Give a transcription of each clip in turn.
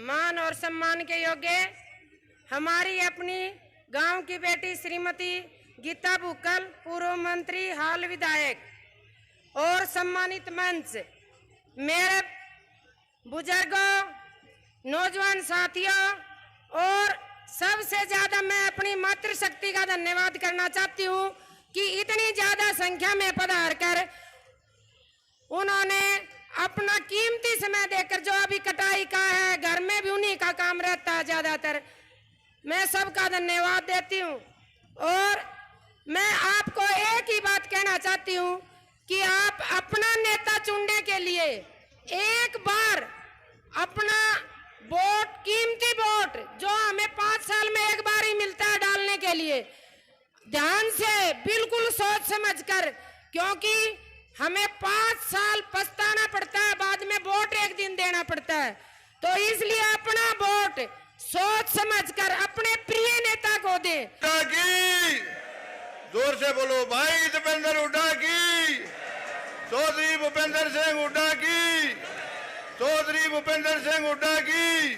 मान और सम्मान के योग्य हमारी अपनी गांव की बेटी श्रीमती गीता बुक्कल, पूर्व मंत्री हाल विधायक और सम्मानित मंच, मेरे बुजुर्गों, नौजवान साथियों और सबसे ज्यादा मैं अपनी मातृशक्ति का धन्यवाद करना चाहती हूँ कि इतनी ज्यादा संख्या में पधार कर उन्होंने अपना कीमती समय देकर, जो अभी कटाई का है, घर में भी उन्हीं का काम रहता है ज्यादातर, मैं सबका धन्यवाद देती हूँ। और मैं आपको एक ही बात कहना चाहती हूँ कि आप अपना नेता चुनने के लिए एक बार अपना वोट, कीमती वोट जो हमें 5 साल में एक बार ही मिलता है डालने के लिए, ध्यान से बिल्कुल सोच समझकर, क्योंकि हमें 5 साल पछताना पड़ता है, बाद में वोट एक दिन देना पड़ता है। तो इसलिए अपना वोट सोच समझकर अपने प्रिय नेता को दे। जोर से बोलो, भाई दीपेंद्र हुड्डा की, चौधरी भूपेंद्र सिंह हुड्डा की, चौधरी भूपेंद्र सिंह हुड्डा की,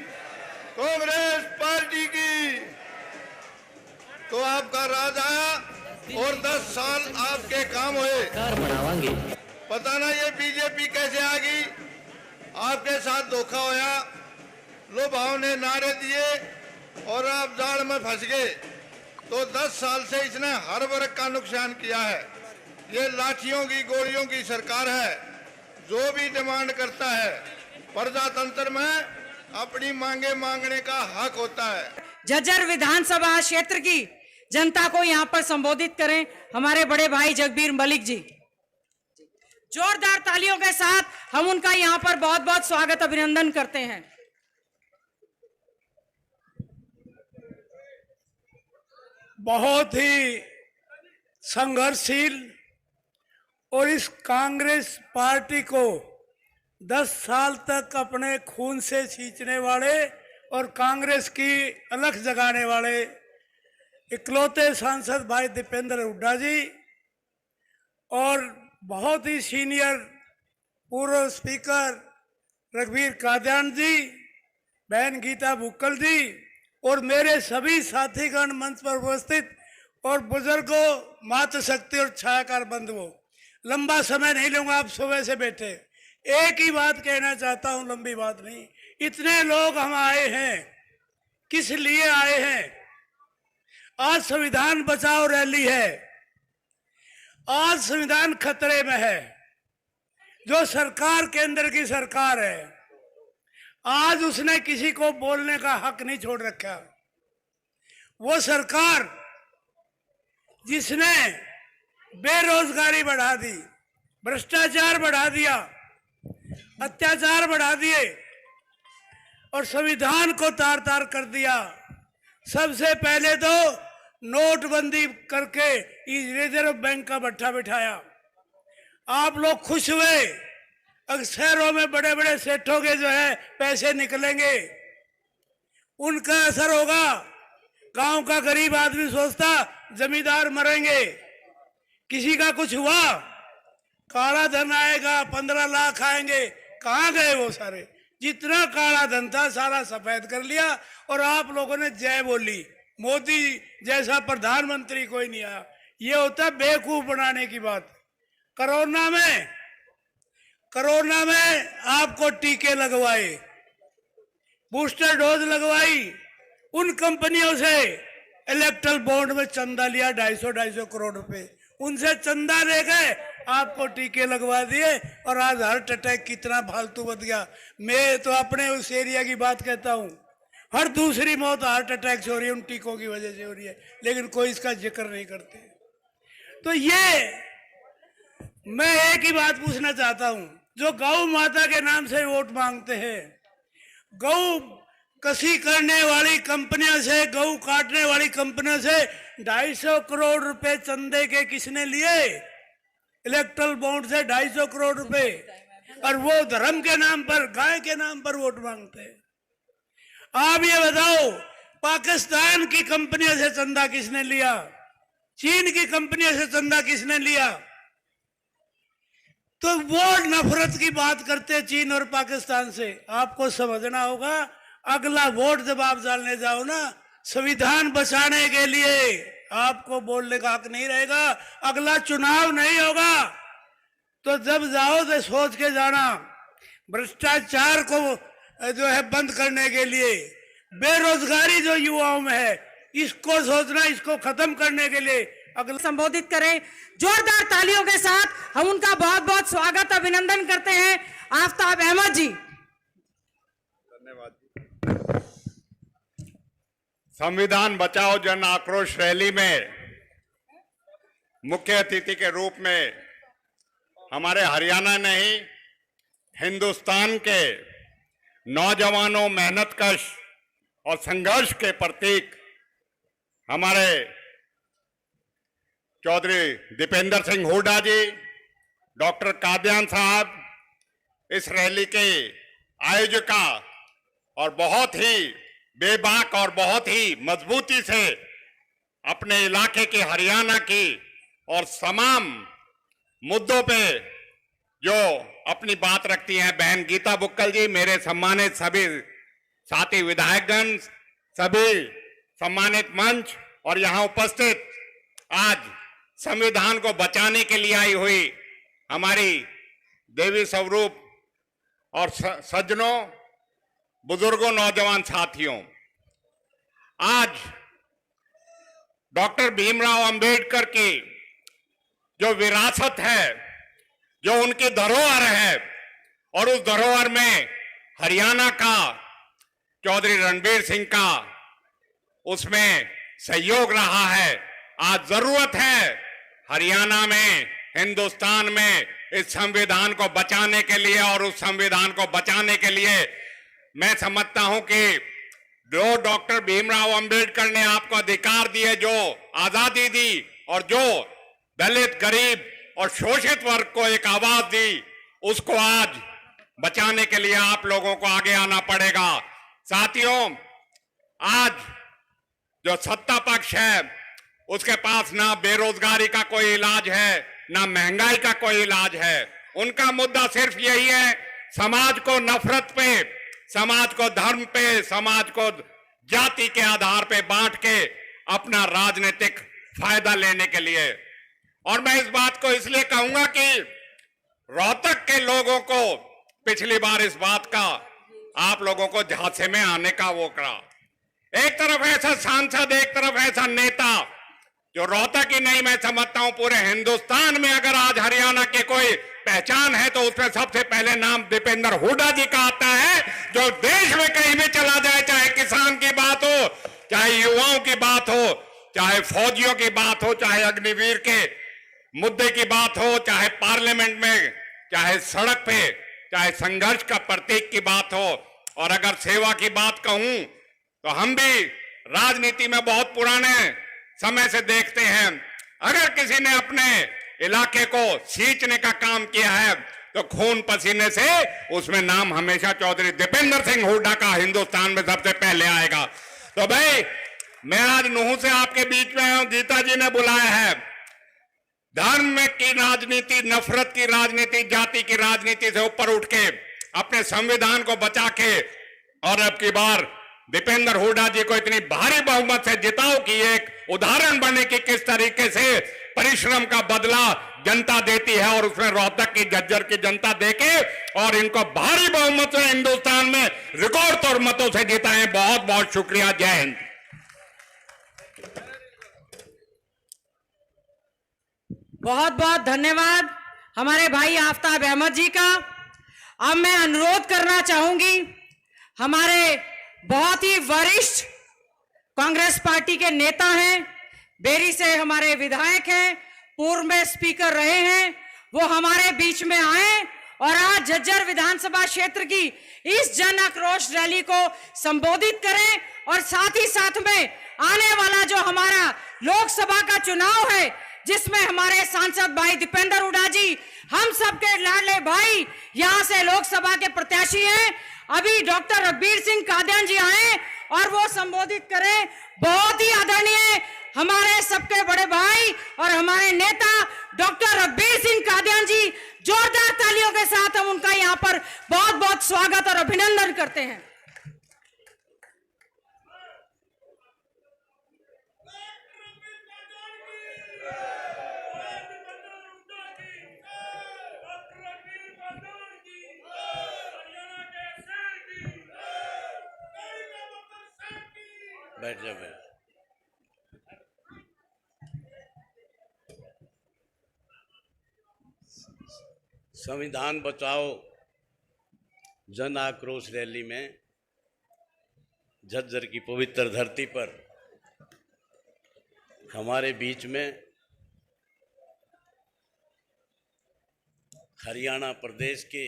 कांग्रेस पार्टी की। तो आपका राज आया और 10 साल आपके काम हुए। पता ना ये बीजेपी कैसे आ गई, आपके साथ धोखा होया, लोभाव ने नारे दिए और आप जाल में फंस गए। तो 10 साल से इसने हर वर्ग का नुकसान किया है। ये लाठियों की, गोलियों की सरकार है। जो भी डिमांड करता है, प्रजातंत्र में अपनी मांगे मांगने का हक होता है। झज्जर विधानसभा क्षेत्र की जनता को यहाँ पर संबोधित करें हमारे बड़े भाई जगबीर मलिक जी। जोरदार तालियों के साथ हम उनका यहाँ पर बहुत बहुत स्वागत, अभिनंदन करते हैं। बहुत ही संघर्षशील और इस कांग्रेस पार्टी को 10 साल तक अपने खून से सींचने वाले और कांग्रेस की अलख जगाने वाले इकलौते सांसद भाई दीपेंद्र हुड्डा जी और बहुत ही सीनियर पूर्व स्पीकर रघुवीर कादियान जी, बहन गीता बुक्कल जी और मेरे सभी साथीगण मंच पर उपस्थित और बुजुर्गों, मातृशक्ति और छायाकार बंधुओं, लंबा समय नहीं लूंगा, आप सुबह से बैठे। एक ही बात कहना चाहता हूं, लंबी बात नहीं। इतने लोग हम आए हैं, किस लिए आए हैं? आज संविधान बचाओ रैली है, आज संविधान खतरे में है। जो सरकार केंद्र की सरकार है, आज उसने किसी को बोलने का हक नहीं छोड़ रखा। वो सरकार जिसने बेरोजगारी बढ़ा दी, भ्रष्टाचार बढ़ा दिया, अत्याचार बढ़ा दिए और संविधान को तार तार कर दिया। सबसे पहले तो नोटबंदी करके रिजर्व बैंक का भट्ठा बिठाया। आप लोग खुश हुए, शहरों में बड़े बड़े सेठों के जो है पैसे निकलेंगे, उनका असर होगा। गांव का गरीब आदमी सोचता जमींदार मरेंगे, किसी का कुछ हुआ, काला धन आएगा, 15 लाख आएंगे, कहाँ गए वो सारे? जितना काला धन था सारा सफेद कर लिया और आप लोगों ने जय बोली। मोदी जैसा प्रधानमंत्री कोई नहीं आया। ये होता बेवकूफ बनाने की बात। कोरोना में आपको टीके लगवाए, बूस्टर डोज लगवाई, उन कंपनियों से इलेक्ट्रल बॉन्ड में चंदा लिया 250 करोड़ रुपए, उनसे चंदा ले गए, आपको टीके लगवा दिए और आज हार्ट अटैक कितना फालतू बच गया। मैं तो अपने उस एरिया की बात कहता हूँ, हर दूसरी मौत हार्ट अटैक से हो रही है, उन टीकों की वजह से हो रही है, लेकिन कोई इसका जिक्र नहीं करते। तो ये मैं एक ही बात पूछना चाहता हूँ, जो गौ माता के नाम से वोट मांगते हैं, गौ कसी करने वाली कंपनियों से, गौ काटने वाली कंपनियों से 250 करोड़ रुपए चंदे के किसने लिए? इलेक्ट्रल बॉन्ड से 250 करोड़ रुपए, और वो धर्म के नाम पर, गाय के नाम पर वोट मांगते हैं। आप ये बताओ, पाकिस्तान की कंपनियों से चंदा किसने लिया? चीन की कंपनियों से चंदा किसने लिया? तो वो नफरत की बात करते चीन और पाकिस्तान से। आपको समझना होगा, अगला वोट जब आप डालने जाओ ना, संविधान बचाने के लिए आपको बोलने का हक नहीं रहेगा। अगला चुनाव नहीं होगा तो जब जाओ तो सोच के जाना। भ्रष्टाचार को जो है बंद करने के लिए, बेरोजगारी जो युवाओं में है इसको सोचना, इसको खत्म करने के लिए अगला संबोधित करें। जोरदार तालियों के साथ हम उनका बहुत बहुत स्वागत अभिनंदन करते हैं। आफ्ताब अहमद जी। संविधान बचाओ जन आक्रोश रैली में मुख्य अतिथि के रूप में हमारे हरियाणा नहीं, हिंदुस्तान के नौजवानों, मेहनतकश और संघर्ष के प्रतीक हमारे चौधरी दीपेंद्र सिंह हुड्डा जी, डॉक्टर कादियान साहब इस रैली के आयोजका और बहुत ही बेबाक और बहुत ही मजबूती से अपने इलाके के हरियाणा की और तमाम मुद्दों पे जो अपनी बात रखती हैं बहन गीता बुक्कल जी, मेरे सम्मानित सभी साथी विधायकगण, सभी सम्मानित मंच और यहां उपस्थित आज संविधान को बचाने के लिए आई हुई हमारी देवी स्वरूप और सज्जनों, बुजुर्गों, नौजवान साथियों, आज डॉक्टर भीमराव अंबेडकर की जो विरासत है, जो उनकी धरोहर है, और उस धरोहर में हरियाणा का चौधरी रणबीर सिंह का उसमें सहयोग रहा है। आज जरूरत है हरियाणा में, हिंदुस्तान में इस संविधान को बचाने के लिए, और उस संविधान को बचाने के लिए मैं समझता हूं कि जो डॉक्टर भीमराव अंबेडकर ने आपको अधिकार दिए, जो आजादी दी और जो दलित, गरीब और शोषित वर्ग को एक आवाज दी, उसको आज बचाने के लिए आप लोगों को आगे आना पड़ेगा। साथियों, आज जो सत्ता पक्ष है उसके पास ना बेरोजगारी का कोई इलाज है, ना महंगाई का कोई इलाज है। उनका मुद्दा सिर्फ यही है, समाज को नफरत पे, समाज को धर्म पे, समाज को जाति के आधार पे बांट के अपना राजनीतिक फायदा लेने के लिए। और मैं इस बात को इसलिए कहूंगा कि रोहतक के लोगों को पिछली बार इस बात का आप लोगों को झांसे में आने का वो करा। एक तरफ ऐसा सांसद, एक तरफ ऐसा नेता जो रोहतक ही नहीं, मैं समझता हूं पूरे हिंदुस्तान में अगर आज हरियाणा की कोई पहचान है तो उसमें सबसे पहले नाम दीपेंद्र हुड्डा जी का आता है, जो देश में कहीं भी चला जाए, चाहे किसान की बात हो, चाहे युवाओं की बात हो, चाहे फौजियों की बात हो, चाहे अग्निवीर के मुद्दे की बात हो, चाहे पार्लियामेंट में, चाहे सड़क पे, चाहे संघर्ष का प्रतीक की बात हो। और अगर सेवा की बात कहूं तो हम भी राजनीति में बहुत पुराने समय से देखते हैं, अगर किसी ने अपने इलाके को सींचने का काम किया है तो खून पसीने से उसमें नाम हमेशा चौधरी दीपेंद्र सिंह हुड्डा का हिंदुस्तान में सबसे पहले आएगा। तो भाई, मैं आज नूह से आपके बीच में हूं, गीता जी ने बुलाया है। धर्म की राजनीति, नफरत की राजनीति, जाति की राजनीति से ऊपर उठ के अपने संविधान को बचा के, और अब की बार दीपेंद्र हुड्डा जी को इतनी भारी बहुमत से जिताओ कि एक उदाहरण बने कि किस तरीके से परिश्रम का बदला जनता देती है, और उसमें रोहतक की झज्जर की जनता देके और इनको भारी बहुमत से हिंदुस्तान में रिकॉर्ड तौर मतों से जिताएं। बहुत बहुत शुक्रिया। जय हिंद। बहुत बहुत धन्यवाद हमारे भाई आफ्ताब अहमद जी का। अब मैं अनुरोध करना चाहूंगी, हमारे बहुत ही वरिष्ठ कांग्रेस पार्टी के नेता हैं, बेरी से हमारे विधायक हैं, पूर्व में स्पीकर रहे हैं, वो हमारे बीच में आए और आज झज्जर विधानसभा क्षेत्र की इस जन आक्रोश रैली को संबोधित करें, और साथ ही साथ में आने वाला जो हमारा लोकसभा का चुनाव है, जिसमें हमारे सांसद भाई दीपेंद्र हुड्डा जी, हम सबके लाडले भाई, यहां से लोकसभा के प्रत्याशी हैं। अभी डॉक्टर रघबीर सिंह कादियान जी आए और वो संबोधित करें। बहुत ही आदरणीय हमारे सबके बड़े भाई और हमारे नेता डॉक्टर रघबीर सिंह कादियान जी, जोरदार तालियों के साथ हम उनका यहाँ पर बहुत बहुत स्वागत और अभिनंदन करते हैं। बैठ जाओ बैठ। संविधान बचाओ जन आक्रोश रैली में झज्जर की पवित्र धरती पर हमारे बीच में हरियाणा प्रदेश के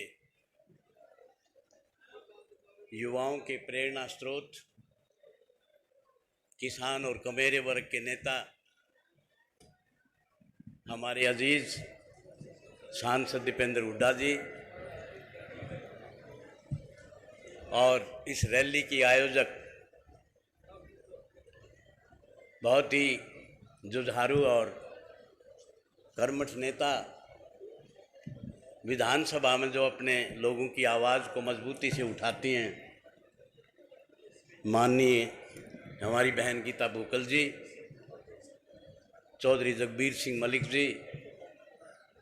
युवाओं के प्रेरणा स्रोत, किसान और कमेरे वर्ग के नेता हमारे अजीज सांसद दीपेंद्र हुड्डा जी और इस रैली की आयोजक बहुत ही जुझारू और कर्मठ नेता, विधानसभा में जो अपने लोगों की आवाज़ को मजबूती से उठाती हैं, माननीय हमारी बहन गीता बुक्कल जी, चौधरी जगबीर सिंह मलिक जी,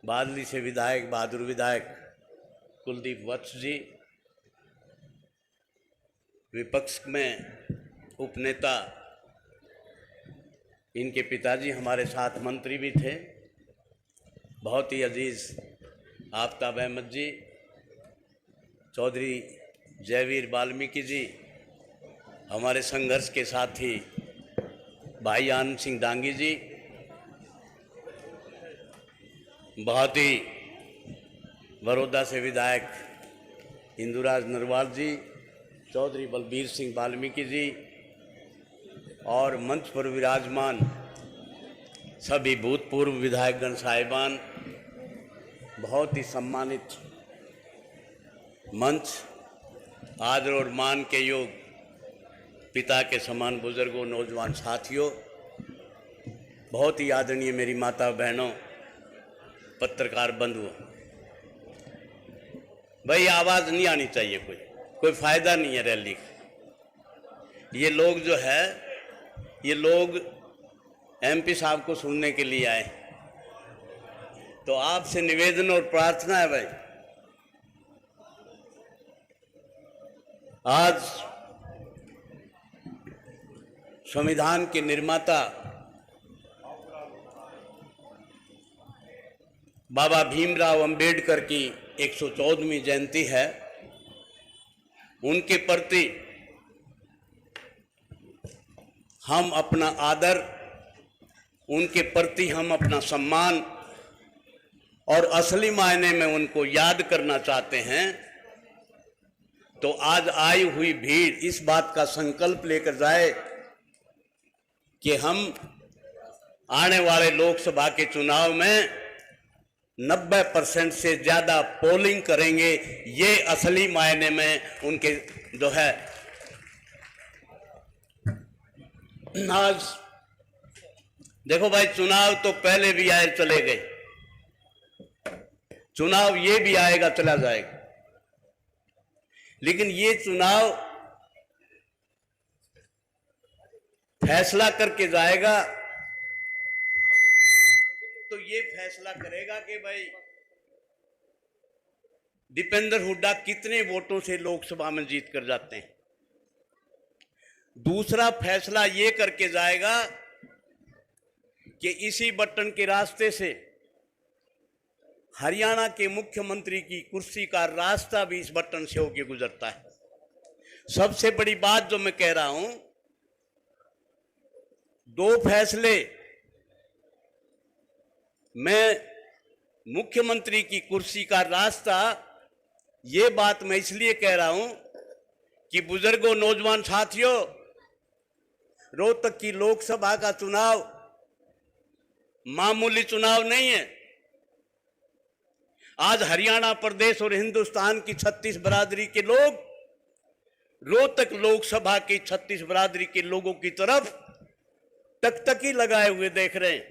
बादली से विधायक बहादुर विधायक कुलदीप वत्स जी, विपक्ष में उपनेता इनके पिताजी हमारे साथ मंत्री भी थे, बहुत ही अजीज आफ्ताब अहमद जी, चौधरी जयवीर वाल्मीकि जी, हमारे संघर्ष के साथी भाई आनंद सिंह डांगी जी, बहुत ही बड़ौदा से विधायक इंदुराज नरवाल जी, चौधरी बलबीर सिंह वाल्मीकि जी और मंच पर विराजमान सभी भूतपूर्व विधायकगण साहिबान, बहुत ही सम्मानित मंच, आदर और मान के योग पिता के समान बुजुर्गों, नौजवान साथियों, बहुत ही आदरणीय मेरी माता बहनों, पत्रकार बंधुओं, भाई आवाज़ नहीं आनी चाहिए, कोई फायदा नहीं है रैली का। ये लोग जो है, ये लोग एमपी साहब को सुनने के लिए आए, तो आपसे निवेदन और प्रार्थना है भाई, आज संविधान के निर्माता बाबा भीमराव अंबेडकर की 114वीं जयंती है। उनके प्रति हम अपना आदर, उनके प्रति हम अपना सम्मान और असली मायने में उनको याद करना चाहते हैं, तो आज आई हुई भीड़ इस बात का संकल्प लेकर जाए कि हम आने वाले लोकसभा के चुनाव में 90% से ज़्यादा पोलिंग करेंगे। ये असली मायने में उनके जो है, आज देखो भाई, चुनाव तो पहले भी आए चले गए, चुनाव ये भी आएगा चला जाएगा, लेकिन ये चुनाव फैसला करके जाएगा, तो ये फैसला करेगा कि भाई दीपेंद्र हुड्डा कितने वोटों से लोकसभा में जीत कर जाते हैं। दूसरा फैसला ये करके जाएगा कि इसी बटन के रास्ते से हरियाणा के मुख्यमंत्री की कुर्सी का रास्ता भी इस बटन से होकर गुजरता है। सबसे बड़ी बात जो मैं कह रहा हूं, दो फैसले मैं मुख्यमंत्री की कुर्सी का रास्ता, ये बात मैं इसलिए कह रहा हूं कि बुजुर्गों, नौजवान साथियों, रोहतक की लोकसभा का चुनाव मामूली चुनाव नहीं है। आज हरियाणा प्रदेश और हिंदुस्तान की 36 बरादरी के लोग रोहतक लोकसभा की 36 बरादरी के लोगों की तरफ टकटकी लगाए हुए देख रहे हैं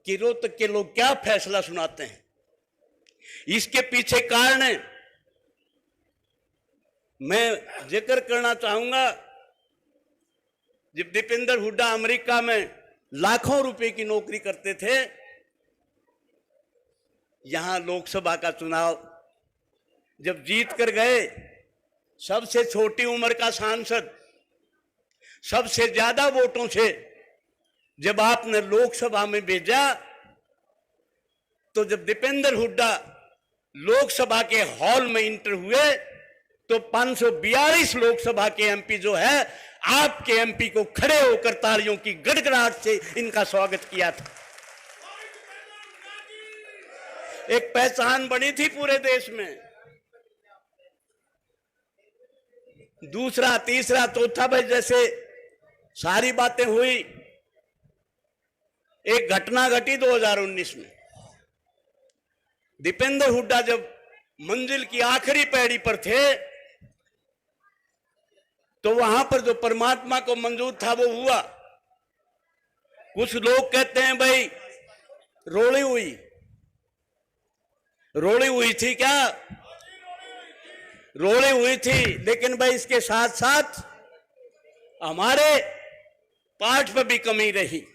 कि रोहतक के लोग क्या फैसला सुनाते हैं। इसके पीछे कारण है, मैं जिक्र करना चाहूंगा, जब दीपेंद्र हुड्डा अमेरिका में लाखों रुपए की नौकरी करते थे, यहां लोकसभा का चुनाव जब जीत कर गए, सबसे छोटी उम्र का सांसद, सबसे ज्यादा वोटों से जब आपने लोकसभा में भेजा, तो जब दीपेंद्र हुड्डा लोकसभा के हॉल में इंटर हुए तो 542 लोकसभा के एमपी जो है, आपके एमपी को खड़े होकर तालियों की गड़गड़ाहट से इनका स्वागत किया था। एक पहचान बनी थी पूरे देश में। दूसरा, तीसरा, चौथा, भाई जैसे सारी बातें हुई, एक घटना घटी 2019 में। दीपेंद्र हुड्डा जब मंजिल की आखिरी पैड़ी पर थे, तो वहां पर जो परमात्मा को मंजूर था वो हुआ। कुछ लोग कहते हैं भाई रोड़ी हुई थी क्या? रोड़ी हुई थी, लेकिन भाई इसके साथ साथ हमारे पाठ पर भी कमी रही।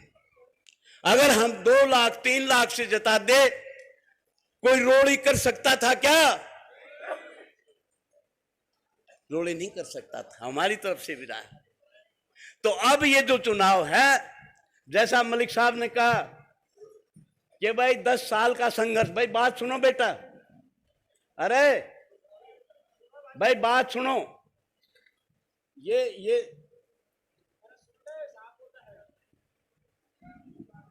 अगर हम 2 लाख 3 लाख से जता दे, कोई रोड़ी कर सकता था क्या? रोड़ी नहीं कर सकता था, हमारी तरफ से भी रहा है। तो अब ये जो चुनाव है, जैसा मलिक साहब ने कहा कि भाई 10 साल का संघर्ष। भाई बात सुनो बेटा, अरे भाई बात सुनो। ये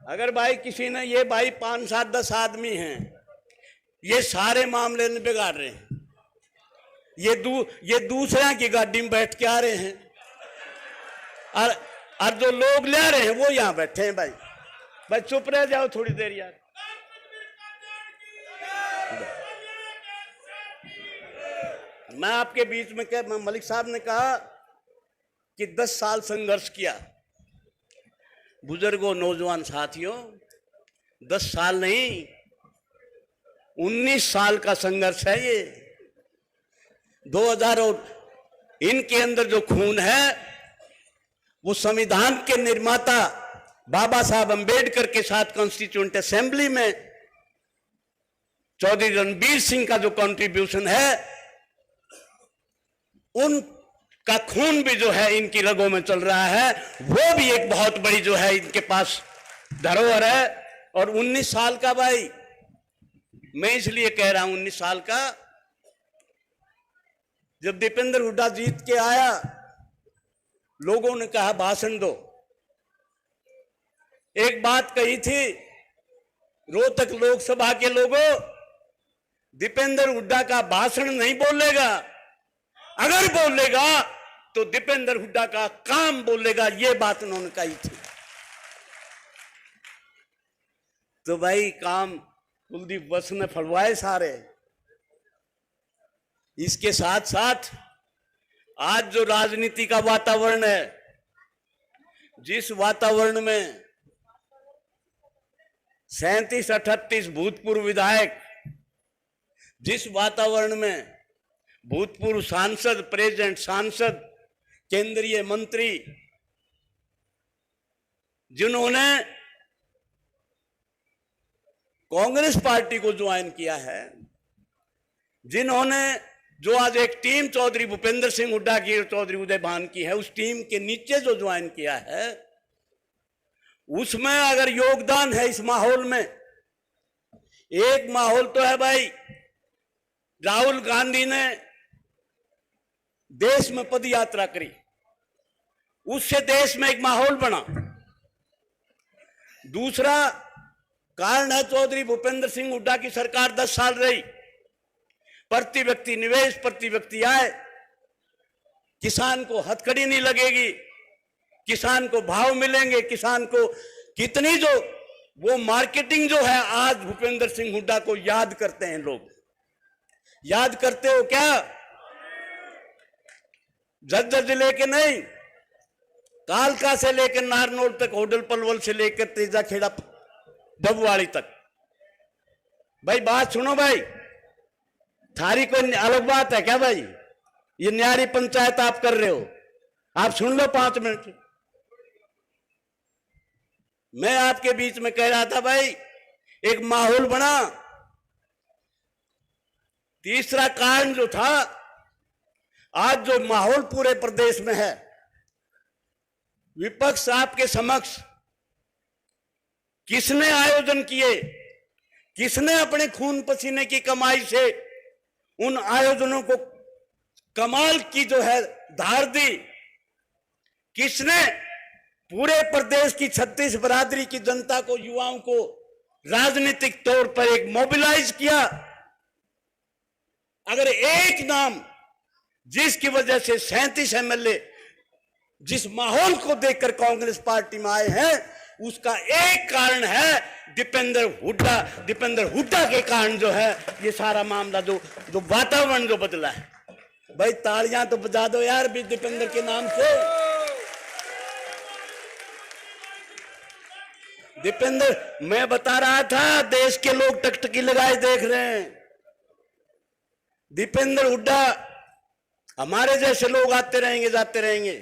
अगर भाई किसी ने, ये भाई 5, 7, 10 आदमी हैं, ये सारे मामले में बिगाड़ रहे हैं। ये दूसरे की गाड़ी में बैठ के आ रहे हैं, और जो लोग ले रहे हैं वो यहां बैठे हैं। भाई चुप रह जाओ थोड़ी देर यार। मैं आपके बीच में मलिक साहब ने कहा कि 10 साल संघर्ष किया। बुजुर्गों, नौजवान साथियों, 10 साल नहीं, 19 साल का संघर्ष है ये। 2000 और इनके अंदर जो खून है, वो संविधान के निर्माता बाबा साहब अंबेडकर के साथ कॉन्स्टिट्यूएंट असेंबली में चौधरी रणबीर सिंह का जो कंट्रीब्यूशन है, उनका खून भी जो है इनकी रगों में चल रहा है। वो भी एक बहुत बड़ी जो है इनके पास धरोहर है। और 19 साल का, भाई मैं इसलिए कह रहा हूं 19 साल का, जब दीपेंद्र हुड्डा जीत के आया, लोगों ने कहा भाषण दो। एक बात कही थी रोहतक लोकसभा के लोगों, दीपेंद्र हुड्डा का भाषण नहीं बोलेगा, अगर बोलेगा तो दीपेंद्र हुड्डा का काम बोलेगा। ये बात उन्होंने कही थी। तो भाई काम कुलदीप वत्स ने फलवाए सारे। इसके साथ साथ आज जो राजनीति का वातावरण है, जिस वातावरण में 37-38 भूतपूर्व विधायक, जिस वातावरण में भूतपूर्व सांसद, प्रेजेंट सांसद, केंद्रीय मंत्री, जिन्होंने कांग्रेस पार्टी को ज्वाइन किया है, जिन्होंने जो आज एक टीम चौधरी भूपेंद्र सिंह हुड्डा की और चौधरी उदय भान की है, उस टीम के नीचे जो ज्वाइन किया है, उसमें अगर योगदान है इस माहौल में, एक माहौल तो है भाई, राहुल गांधी ने देश में पद यात्रा करी, उससे देश में एक माहौल बना। दूसरा कारण है चौधरी भूपेंद्र सिंह हुड्डा की सरकार 10 साल रही। प्रति व्यक्ति निवेश, प्रति व्यक्ति आय, किसान को हथकड़ी नहीं लगेगी, किसान को भाव मिलेंगे, किसान को कितनी जो वो मार्केटिंग जो है, आज भूपेंद्र सिंह हुड्डा को याद करते हैं लोग। याद करते हो क्या? झज्जर जिले के नहीं, कालका से लेकर नारनौल तक, होडल पलवल से लेकर तेजा खेड़ा डबवाड़ी तक। भाई बात सुनो भाई, थारी कोई अलग बात है क्या भाई? ये न्यारी पंचायत आप कर रहे हो, आप सुन लो 5 मिनट। मैं आपके बीच में कह रहा था भाई, एक माहौल बना। तीसरा कारण जो था, आज जो माहौल पूरे प्रदेश में है, विपक्ष आपके समक्ष किसने आयोजन किए, किसने अपने खून पसीने की कमाई से उन आयोजनों को कमाल की जो है धार दी, किसने पूरे प्रदेश की 36 बरादरी की जनता को, युवाओं को राजनीतिक तौर पर एक मोबिलाइज किया। अगर एक नाम जिसकी वजह से 37 एमएलए जिस माहौल को देखकर कांग्रेस पार्टी में आए हैं, उसका एक कारण है दीपेंद्र हुड्डा। दीपेंद्र हुड्डा के कारण जो है ये सारा मामला जो वातावरण जो बदला है। भाई तालियां तो बजा दो यार भी दीपेंद्र के नाम से। दीपेंद्र, मैं बता रहा था, देश के लोग टकटकी लगाए देख रहे हैं। दीपेंद्र हुड्डा, हमारे जैसे लोग आते रहेंगे जाते रहेंगे।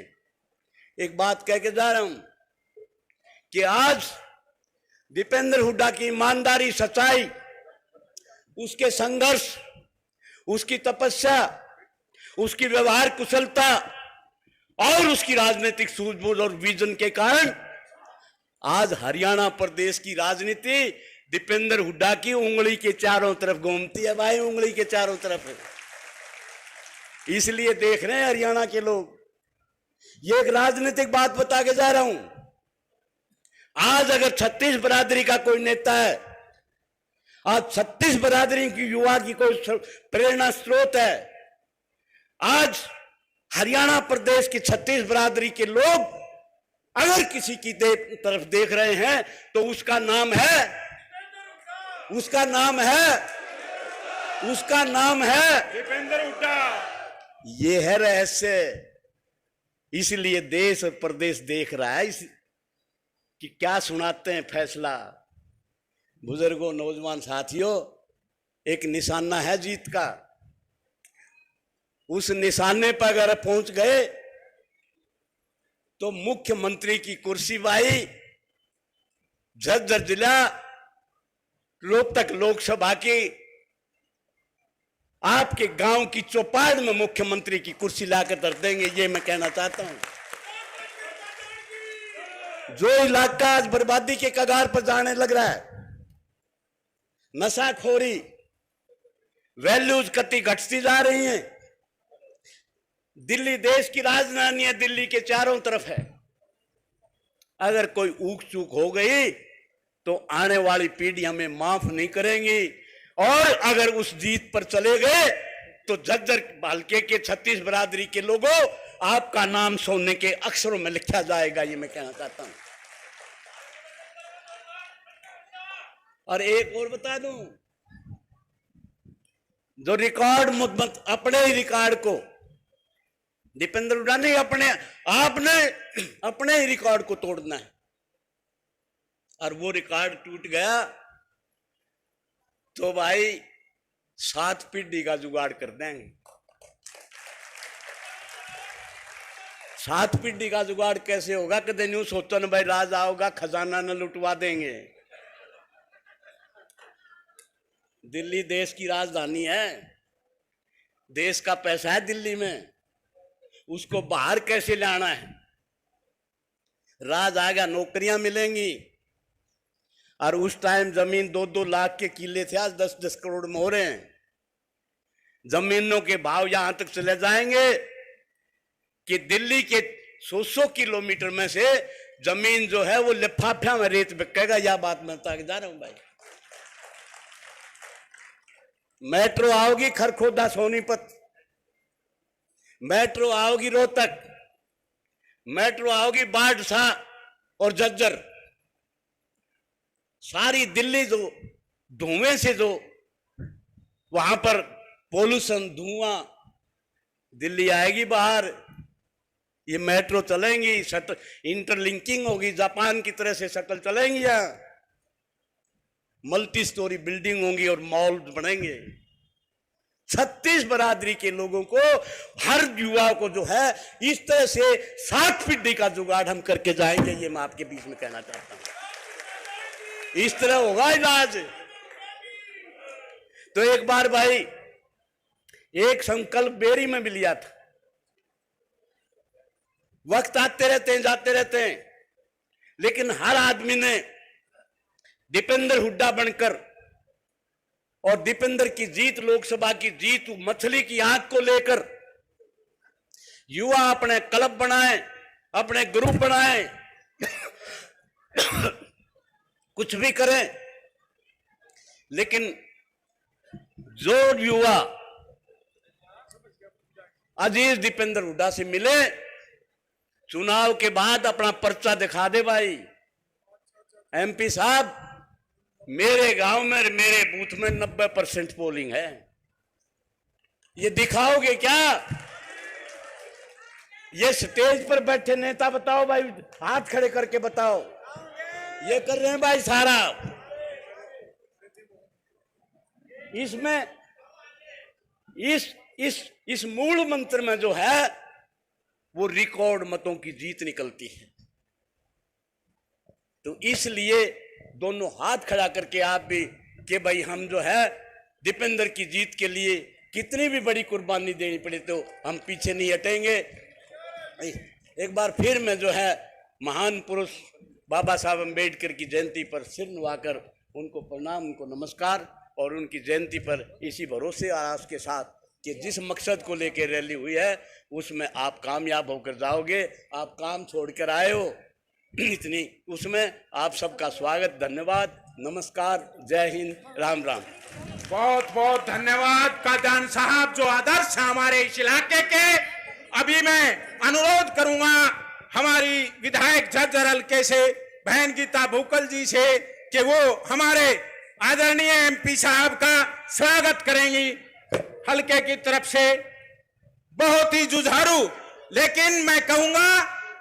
एक बात कह के जा रहा हूं कि आज दीपेंद्र हुड्डा की ईमानदारी, सच्चाई, उसके संघर्ष, उसकी तपस्या, उसकी व्यवहार कुशलता और उसकी राजनीतिक सूझबूझ और विजन के कारण आज हरियाणा प्रदेश की राजनीति दीपेंद्र हुड्डा की उंगली के चारों तरफ घूमती है। भाई उंगली के चारों तरफ है, इसलिए देख रहे हैं हरियाणा के लोग। ये एक राजनीतिक बात बता के जा रहा हूं। आज अगर 36 बरादरी का कोई नेता है, आज 36 बरादरी की युवा की कोई प्रेरणा स्रोत है, आज हरियाणा प्रदेश की 36 बरादरी के लोग अगर किसी की तरफ देख रहे हैं तो उसका नाम है दीपेंद्र हुड्डा। ये है रहस्य। इसलिए देश और प्रदेश देख रहा है कि क्या सुनाते हैं फैसला। बुजुर्गों, नौजवान साथियों, एक निशाना है जीत का। उस निशाने पर अगर पहुंच गए तो मुख्यमंत्री की कुर्सी भाई झज्जर जिला रोहतक लोकसभा की आपके गांव की चौपाड़ में मुख्यमंत्री की कुर्सी लाकर धर देंगे। ये मैं कहना चाहता हूं। जो इलाका आज बर्बादी के कगार पर जाने लग रहा है, नशाखोरी, वैल्यूज कति घटती जा रही हैं। दिल्ली देश की राजधानी है, दिल्ली के चारों तरफ है। अगर कोई ऊक चूक हो गई तो आने वाली पीढ़ी हमें माफ नहीं करेंगी। और अगर उस जीत पर चले गए तो झज्जर हल्के के 36 बरादरी के लोगों, आपका नाम सोने के अक्षरों में लिखा जाएगा। ये मैं कहना चाहता हूं। और एक और बता दूं, जो रिकॉर्ड अपने ही रिकॉर्ड को दीपेंद्र हुड्डा ने आपने अपने ही रिकॉर्ड को तोड़ना है। और वो रिकॉर्ड टूट गया तो भाई 7 पीढ़ी का जुगाड़ कर देंगे। 7 पीढ़ी का जुगाड़ कैसे होगा? कदे न्यू सोचो न भाई राज आओगा खजाना न लुटवा देंगे। दिल्ली देश की राजधानी है, देश का पैसा है दिल्ली में, उसको बाहर कैसे लाना है? राज आएगा, नौकरियां मिलेंगी। और उस टाइम जमीन 2-2 लाख के किले थे, आज 10-10 करोड़ में हो रहे हैं। जमीनों के भाव यहां तक चले जाएंगे कि दिल्ली के 100 किलोमीटर में से जमीन जो है वो लिफाफिया में रेत बिकेगा। यह बात मैं बता के जा रहा हूं भाई। मेट्रो आओगी खरखोदा सोनीपत, मेट्रो आओगी रोहतक, मेट्रो आओगी बाढ़सा और झज्जर। सारी दिल्ली जो धुएं से जो वहां पर पोल्यूशन, धुआं, दिल्ली आएगी बाहर। ये मेट्रो चलेंगी, इंटरलिंकिंग होगी, जापान की तरह से शक्ल चलेंगी। यहां मल्टी स्टोरी बिल्डिंग होंगी और मॉल बनेंगे। 36 बरादरी के लोगों को, हर युवा को जो है इस तरह से 7 पीढ़ी का जुगाड़ हम करके जाएंगे। ये मैं आपके बीच में कहना चाहता हूं। इस तरह होगा इलाज। तो एक बार भाई एक संकल्प बेरी में भी लिया था। वक्त आते रहते हैं, जाते रहते हैं, लेकिन हर आदमी ने दीपेंद्र हुड्डा बनकर और दीपेंद्र की जीत, लोकसभा की जीत, मछली की आंख को लेकर युवा अपने क्लब बनाए, अपने ग्रुप बनाए, कुछ भी करें, लेकिन जो युवा अजीज दीपेंद्र हुड्डा से मिले, चुनाव के बाद अपना पर्चा दिखा दे भाई, एमपी साहब मेरे गांव में, मेरे बूथ में 90% पोलिंग है, ये दिखाओगे क्या? ये स्टेज पर बैठे नेता बताओ भाई, हाथ खड़े करके बताओ, ये कर रहे हैं भाई सारा। इसमें इस मूल मंत्र में जो है वो रिकॉर्ड मतों की जीत निकलती है। तो इसलिए दोनों हाथ खड़ा करके आप भी कि भाई हम जो है दीपेंद्र की जीत के लिए कितनी भी बड़ी कुर्बानी देनी पड़े तो हम पीछे नहीं हटेंगे। एक बार फिर मैं जो है महान पुरुष बाबा साहब अम्बेडकर की जयंती पर सिर नवाकर उनको प्रणाम, उनको नमस्कार, और उनकी जयंती पर इसी भरोसे और आस के साथ कि जिस मकसद को लेकर रैली हुई है उसमें आप कामयाब होकर जाओगे। आप काम छोड़कर आए हो इतनी, उसमें आप सबका स्वागत, धन्यवाद, नमस्कार, जय हिंद, राम राम। बहुत बहुत धन्यवाद कादियान साहब, जो आदर्श हैं हमारे इस इलाके के। अभी मैं अनुरोध करूंगा हमारी विधायक झज्जर हल्के से बहन गीता भूकल जी से कि वो हमारे आदरणीय एमपी साहब का स्वागत करेंगी हल्के की तरफ से। बहुत ही जुझारू, लेकिन मैं कहूंगा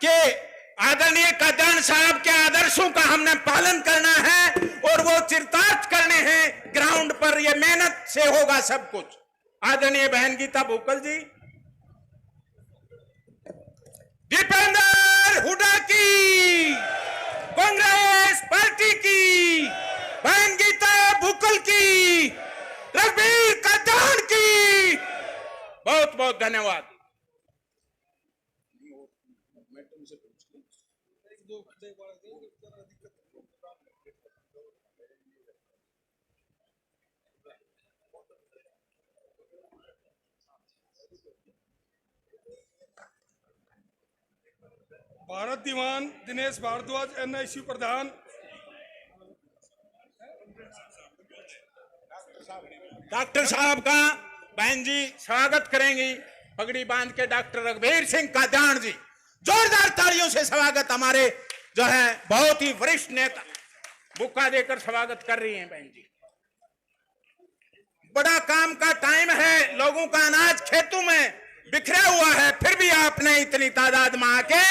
कि आदरणीय कादियान साहब के आदर्शों का हमने पालन करना है और वो चरितार्थ करने हैं ग्राउंड पर। ये मेहनत से होगा सब कुछ। आदरणीय बहन गीता भूकल जी। दीपेंद्र हुड्डा की, कांग्रेस पार्टी की, बहन गीता भूकल की, रघुवीर कादियान की, बहुत बहुत धन्यवाद। भारत दीवान दिनेश भारद्वाज, एनआईसी प्रधान, डॉक्टर साहब का बहन जी स्वागत करेंगी पगड़ी बांध के। डॉक्टर रघुवीर सिंह कादियान जी, जोरदार तालियों से स्वागत। हमारे जो है बहुत ही वरिष्ठ नेता बुक्का देकर स्वागत कर रही हैं बहन जी। बड़ा काम का टाइम है, लोगों का अनाज खेतों में बिखरा हुआ है, फिर भी आपने इतनी तादाद में आके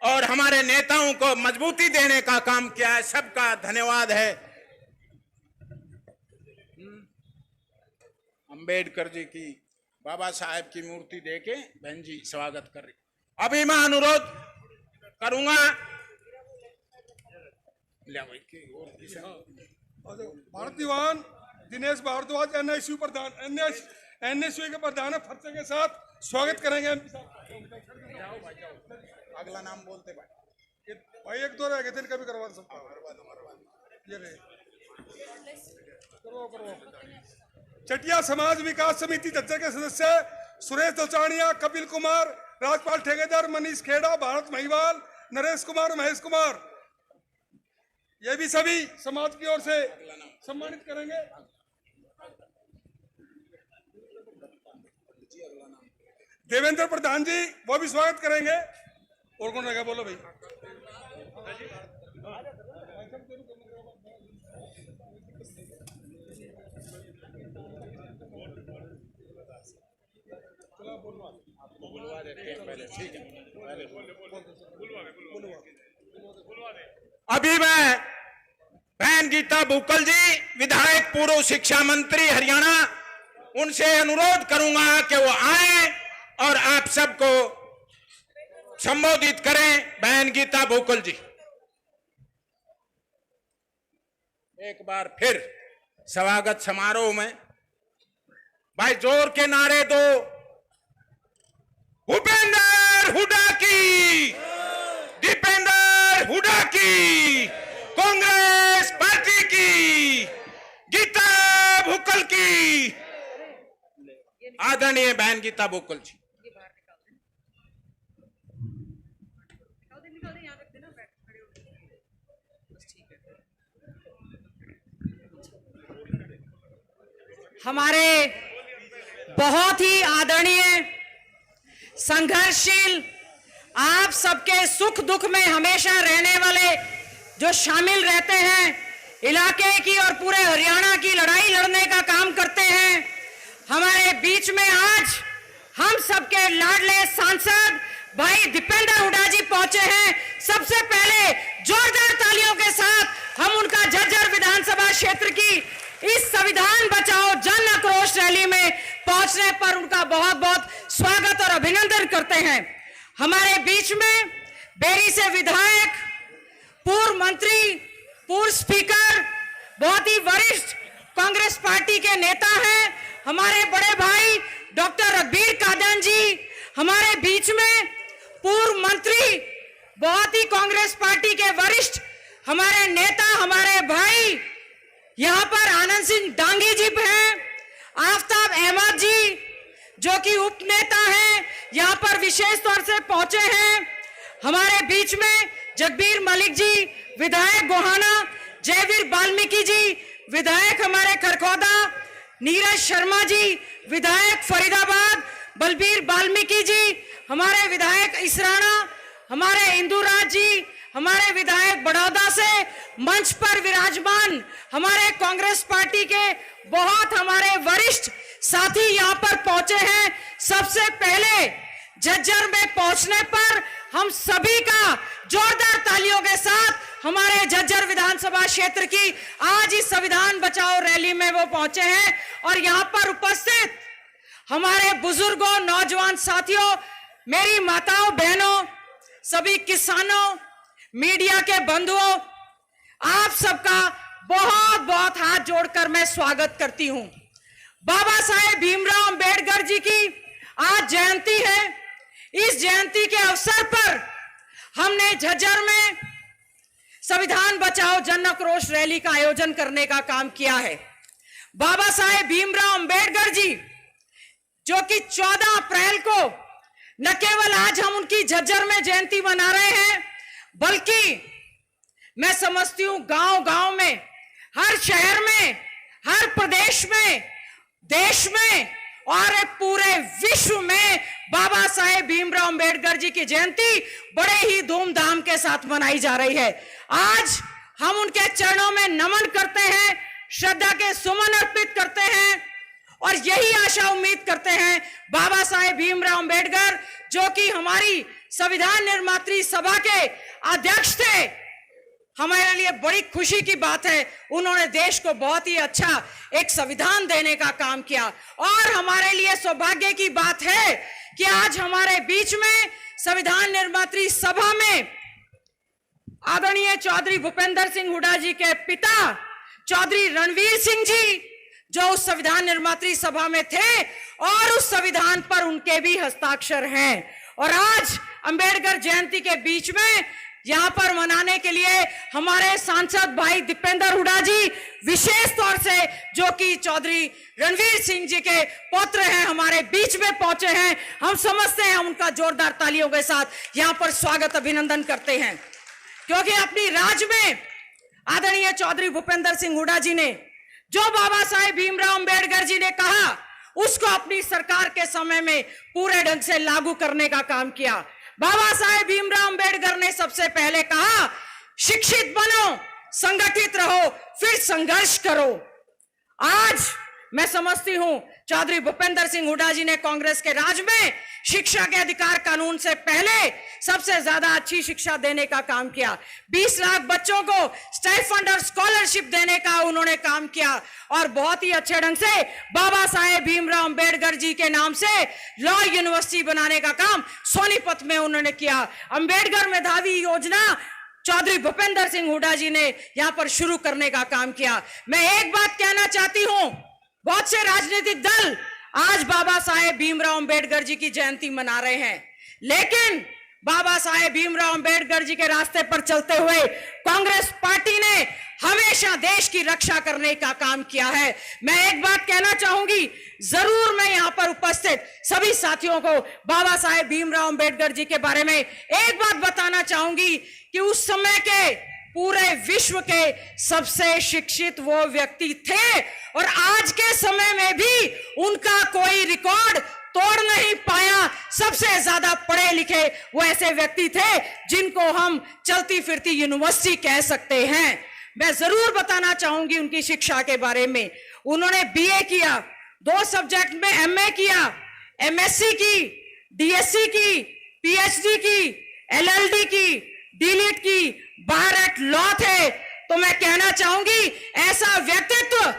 और हमारे नेताओं को मजबूती देने का काम किया है। सबका धन्यवाद है। अंबेडकर जी की, बाबा साहेब की मूर्ति देके बहन जी स्वागत कर रही। अभी मैं अनुरोध करूंगा भारत दीवान दिनेश भारद्वाज, एनआईसी प्रधान, एनएसयू के प्रधान फर्चे के साथ स्वागत करेंगे। अगला नाम बोलते भाई। भाई एक दो रह गए थे, कभी करवा सकता हूं। ये रहे, करवाओ। चटिया समाज विकास समिति झज्जर के सदस्य सुरेश दोचाणिया, कपिल कुमार, राजपाल ठेकेदार, मनीष खेड़ा, भारत महिवाल, नरेश कुमार, महेश कुमार, ये भी सभी समाज की ओर से सम्मानित करेंगे। देवेंद्र प्रधान जी वो भी स्वागत करेंगे। और कौन रहेगा बोलो भाई। अभी मैं बहन गीता भूकल जी, विधायक, पूर्व शिक्षा मंत्री हरियाणा, उनसे अनुरोध करूंगा कि वो आए और आप सबको संबोधित करें। बहन गीता भूकल जी, एक बार फिर स्वागत समारोह में भाई जोर के नारे दो। भूपेंद्र हुड्डा की, गीता बुक्कल जी। हमारे बहुत ही आदरणीय, संघर्षशील, आप सबके सुख दुख में हमेशा रहने वाले, जो शामिल रहते हैं, इलाके की और पूरे हरियाणा की लड़ाई लड़ने का काम करते हैं, हमारे बीच में आज हम सबके लाडले सांसद भाई दीपेंद्र हुड्डा जी पहुंचे हैं। सबसे पहले जोरदार तालियों के साथ हम उनका झज्जर विधानसभा क्षेत्र की इस संविधान बचाओ जन आक्रोश रैली में पहुंचने पर उनका बहुत बहुत स्वागत और अभिनंदन करते हैं। हमारे बीच में बेरी से विधायक, पूर्व मंत्री, पूर्व स्पीकर, बहुत ही वरिष्ठ कांग्रेस पार्टी के नेता हैं हमारे बड़े भाई डॉक्टर रघबीर कादन जी। हमारे बीच में पूर्व मंत्री, बहुत ही कांग्रेस पार्टी के वरिष्ठ हमारे नेता, हमारे भाई, यहां पर आनंद सिंह डांगी जी हैं, आफ्ताब अहमद जी जो कि उप नेता हैं, यहां पर विशेष तौर से पहुंचे हैं। हमारे बीच में जगबीर मलिक जी विधायक गोहाना, जयवीर वाल्मीकि जी विधायक हमारे खरखौदा, नीरज शर्मा जी विधायक फरीदाबाद, बलबीर वाल्मीकि जी हमारे विधायक इसराना, हमारे इंदुराज जी हमारे विधायक बड़ौदा से मंच पर विराजमान हमारे कांग्रेस पार्टी के बहुत हमारे वरिष्ठ साथी यहां पर पहुंचे हैं। सबसे पहले झज्जर में पहुंचने पर हम सभी का जोरदार तालियों के साथ हमारे झज्जर विधानसभा क्षेत्र की आज इस संविधान बचाओ रैली में वो पहुंचे हैं और यहां पर उपस्थित हमारे बुजुर्गों, नौजवान साथियों, मेरी माताओं, बहनों, सभी किसानों, मीडिया के बंधुओं, आप सबका बहुत बहुत हाथ जोड़कर मैं स्वागत करती हूं। बाबा साहेब भीमराव अंबेडकर जी की आज जयंती है। इस जयंती के अवसर पर हमने झज्जर में संविधान बचाओ जन आक्रोश रैली का आयोजन करने का काम किया है। बाबा साहेब भीमराव अंबेडकर जी जो कि 14 अप्रैल को न केवल आज हम उनकी झज्जर में जयंती मना रहे हैं, बल्कि मैं समझती हूं गांव गांव में, हर शहर में, हर प्रदेश में, देश में और पूरे विश्व में बाबा साहेब भीमराव अंबेडकर जी की जयंती बड़े ही धूमधाम के साथ मनाई जा रही है। आज हम उनके चरणों में नमन करते हैं, श्रद्धा के सुमन अर्पित करते हैं और यही आशा उम्मीद करते हैं बाबा साहेब भीमराव अंबेडकर जो कि हमारी संविधान निर्मात्री सभा के अध्यक्ष थे, हमारे लिए बड़ी खुशी की बात है, उन्होंने देश को बहुत ही अच्छा एक संविधान देने का काम किया और हमारे लिए सौभाग्य की बात है कि आज हमारे बीच में संविधान निर्मात्री सभा में आदरणीय चौधरी भूपेंद्र सिंह हुड्डा जी के पिता चौधरी रणवीर सिंह जी जो उस संविधान निर्मात्री सभा में थे और उस संविधान पर उनके भी हस्ताक्षर हैं। और आज अंबेडकर जयंती के बीच में यहां पर मनाने के लिए हमारे सांसद भाई दीपेंद्र हुड्डा जी विशेष तौर से जो कि चौधरी रणवीर सिंह जी के पुत्र हैं हमारे बीच में पहुंचे हैं। हम समझते हैं, हम उनका जोरदार तालियों के साथ यहां पर स्वागत अभिनंदन करते हैं, क्योंकि अपनी राज में आदरणीय चौधरी भूपेंद्र सिंह हुड्डा जी ने जो बाबा साहेब भीमराव अंबेडकर जी ने कहा उसको अपनी सरकार के समय में पूरे ढंग से लागू करने का काम किया। बाबा साहेब भीमराव अंबेडकर ने सबसे पहले कहा, शिक्षित बनो, संगठित रहो, फिर संघर्ष करो। आज मैं समझती हूं चौधरी भूपेंद्र सिंह हुड्डा जी ने कांग्रेस के राज में शिक्षा के अधिकार कानून से पहले सबसे ज्यादा अच्छी शिक्षा देने का काम किया। 20 लाख बच्चों को स्टाइफंड और स्कॉलरशिप देने का उन्होंने काम किया और बहुत ही अच्छे ढंग से बाबा साहेब भीमराव अंबेडकर जी के नाम से लॉ यूनिवर्सिटी बनाने का काम सोनीपत में उन्होंने किया। अंबेडकर मेधावी योजना चौधरी भूपेंद्र सिंह हुड्डा जी ने यहां पर शुरू करने का काम किया। मैं एक बात कहना चाहती हूं, बहुत से राजनीतिक दल आज बाबा साहेब भीमराव अंबेडकर जी की जयंती मना रहे हैं, लेकिन बाबा साहेब भीमराव अंबेडकर जी के रास्ते पर चलते हुए कांग्रेस पार्टी ने हमेशा देश की रक्षा करने का काम किया है। मैं एक बात कहना चाहूंगी, जरूर मैं यहां पर उपस्थित सभी साथियों को बाबा साहेब भीमराव अंबेडकर जी के बारे में एक बात बताना चाहूंगी कि उस समय के पूरे विश्व के सबसे शिक्षित वो व्यक्ति थे और आज के समय में भी उनका कोई रिकॉर्ड तोड़ नहीं पाया। सबसे ज्यादा पढ़े लिखे वो ऐसे व्यक्ति थे जिनको हम चलती फिरती यूनिवर्सिटी कह सकते हैं। मैं जरूर बताना चाहूंगी उनकी शिक्षा के बारे में। उन्होंने बीए किया, 2 सब्जेक्ट में एमए किया, एमएससी की, डीएससी की, पीएचडी की, एलएलडी की, डीलिट की, बाहर एट लॉ थे। तो मैं कहना चाहूंगी ऐसा व्यक्तित्व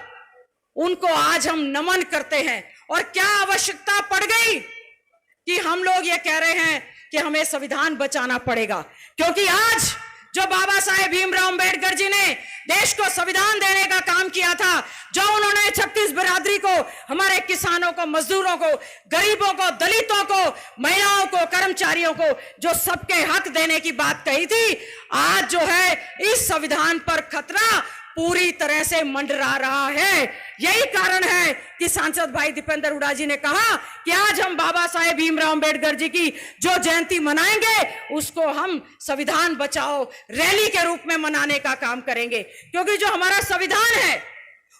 उनको आज हम नमन करते हैं। और क्या आवश्यकता पड़ गई कि हम लोग ये कह रहे हैं कि हमें संविधान बचाना पड़ेगा, क्योंकि आज जो बाबा साहेब भीमराव अंबेडकर जी ने देश को संविधान देने का काम किया था, जो उन्होंने 36 बिरादरी को, हमारे किसानों को, मजदूरों को, गरीबों को, दलितों को, महिलाओं को, कर्मचारियों को जो सबके हक देने की बात कही थी, आज जो है इस संविधान पर खतरा पूरी तरह से मंडरा रहा है। यही कारण है कि सांसद भाई दीपेंद्र हुड्डा जी ने कहा कि आज हम बाबा साहेब भीमराव अंबेडकर जी की जो जयंती मनाएंगे उसको हम संविधान बचाओ रैली के रूप में मनाने का काम करेंगे, क्योंकि जो हमारा संविधान है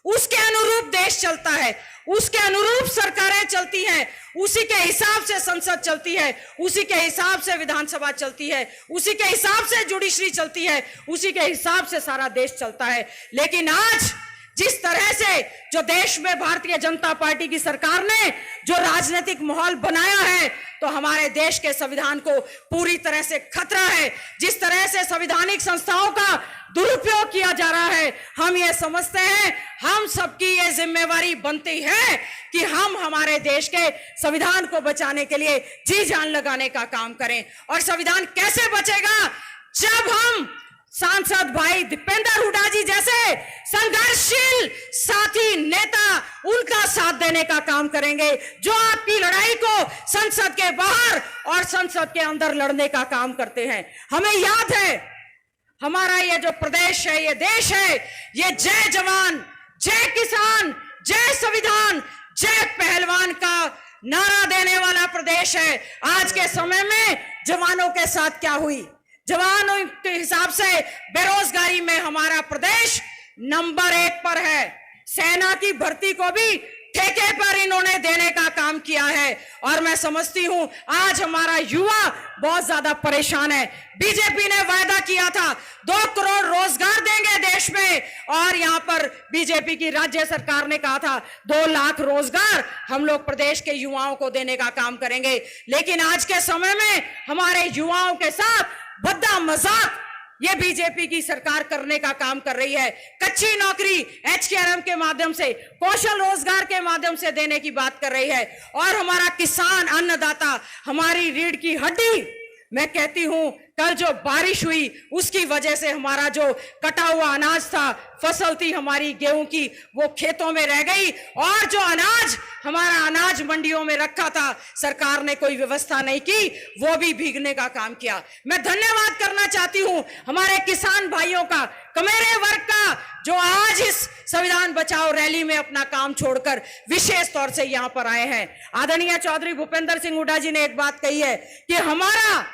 उसके अनुरूप देश चलता है, उसके अनुरूप सरकारें चलती हैं, उसी के हिसाब से संसद चलती है, उसी के हिसाब से विधानसभा चलती है, उसी के हिसाब से जुडिशरी चलती है, उसी के हिसाब से सारा देश चलता है। लेकिन आज जिस तरह से जो देश में भारतीय जनता पार्टी की सरकार ने जो राजनीतिक माहौल बनाया है, तो हमारे देश के संविधान को पूरी तरह से खतरा है। जिस तरह से संवैधानिक संस्थाओं का दुरुपयोग किया जा रहा है, हम ये समझते हैं हम सबकी ये जिम्मेवारी बनती है कि हम हमारे देश के संविधान को बचाने के लिए जी जान लगाने का काम करें। और संविधान कैसे बचेगा? जब हम सांसद भाई दीपेंद्र हुड्डा जी जैसे संघर्षशील साथी नेता उनका साथ देने का काम करेंगे, जो आपकी लड़ाई को संसद के बाहर और संसद के अंदर लड़ने का काम करते हैं। हमें याद है हमारा ये जो प्रदेश है, ये देश है, ये जय जवान, जय किसान, जय संविधान, जय पहलवान का नारा देने वाला प्रदेश है। आज के समय में जवानों के साथ क्या हुई? जवानों के हिसाब से बेरोजगारी में हमारा प्रदेश नंबर 1 पर है। सेना की भर्ती को भी ठेके पर इन्होंने देने का काम किया है। और मैं समझती हूं आज हमारा युवा बहुत ज्यादा परेशान है। बीजेपी ने वायदा किया था 2 करोड़ रोजगार देंगे देश में, और यहां पर बीजेपी की राज्य सरकार ने कहा था 2 लाख रोजगार हम लोग प्रदेश के युवाओं को देने का काम करेंगे। लेकिन आज के समय में हमारे युवाओं के साथ भद्दा मजाक ये बीजेपी की सरकार करने का काम कर रही है। कच्ची नौकरी HKRM के माध्यम से, कौशल रोजगार के माध्यम से देने की बात कर रही है। और हमारा किसान, अन्नदाता, हमारी रीढ़ की हड्डी, मैं कहती हूं कल जो बारिश हुई उसकी वजह से हमारा जो कटा हुआ अनाज था, फसल थी हमारी गेहूं की, वो खेतों में रह गई। और जो अनाज हमारा अनाज मंडियों में रखा था, सरकार ने कोई व्यवस्था नहीं की, वो भी भीगने का काम किया। मैं धन्यवाद करना चाहती हूं हमारे किसान भाइयों का, कमेरे वर्ग का, जो आज इस संविधान बचाओ रैली में अपना काम छोड़कर विशेष तौर से यहां पर आए हैं। आदरणीय चौधरी भूपेंद्र सिंह हुड्डा जी ने एक बात कही है कि हमारा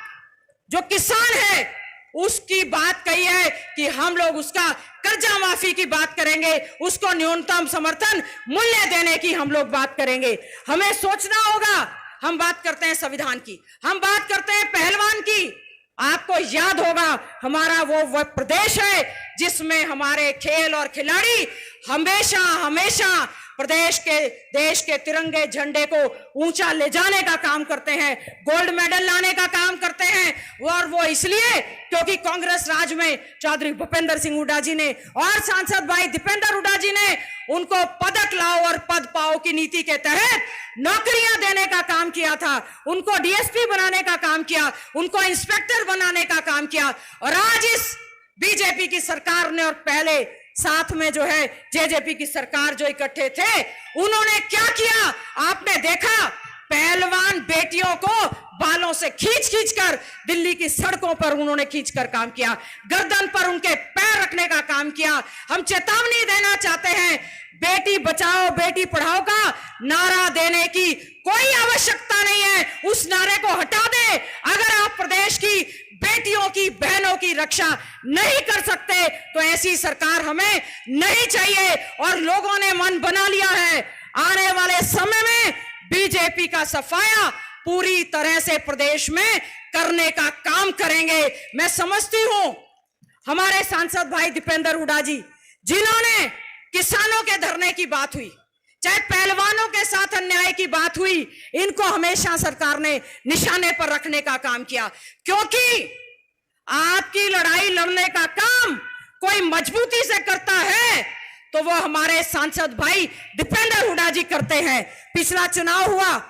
जो किसान है उसकी बात कही है कि हम लोग उसका कर्जा माफी की बात करेंगे, उसको न्यूनतम समर्थन मूल्य देने की हम लोग बात करेंगे। हमें सोचना होगा, हम बात करते हैं संविधान की, हम बात करते हैं पहलवान की। आपको याद होगा हमारा वो प्रदेश है जिसमें हमारे खेल और खिलाड़ी हमेशा हमेशा प्रदेश के देश के तिरंगे झंडे को ऊंचा ले जाने का काम करते हैं, गोल्ड मेडल लाने का काम करते हैं। और वो इसलिए क्योंकि कांग्रेस राज में चौधरी भूपेंद्र सिंह हुड्डा जी ने और सांसद भाई दीपेंद्र हुड्डा जी ने उनको पदक लाओ और पद पाओ की नीति के तहत नौकरियां देने का काम किया था, उनको डीएसपी बनाने का काम किया, उनको इंस्पेक्टर बनाने का काम किया। और आज इस बीजेपी की सरकार ने और पहले साथ में जो है जेजेपी की सरकार जो इकट्ठे थे, उन्होंने क्या किया आपने देखा। पहलवान बेटियों को बालों से खींच खींच कर दिल्ली की सड़कों पर उन्होंने खींच कर काम किया, गर्दन पर उनके पैर रखने का काम किया। हम चेतावनी देना चाहते हैं, बेटी बचाओ बेटी पढ़ाओ का नारा देने की कोई आवश्यकता नहीं है, उस नारे को हटा दे। अगर आप प्रदेश की बेटियों की बहनों की रक्षा नहीं कर सकते तो ऐसी सरकार हमें नहीं चाहिए। और लोगों ने मन बना लिया है, आने वाले समय में बीजेपी का सफाया पूरी तरह से प्रदेश में करने का काम करेंगे। मैं समझती हूं हमारे सांसद भाई दीपेंद्र हुड्डा जी, जिन्होंने किसानों के धरने की बात हुई, चाहे पहलवानों के साथ अन्याय की बात हुई, इनको हमेशा सरकार ने निशाने पर रखने का काम किया, क्योंकि आपकी लड़ाई लड़ने का काम कोई मजबूती से करता है तो वो हमारे सांसद भाई दीपेंद्र हुड्डा जी करते हैं। पिछला चुनाव हुआ,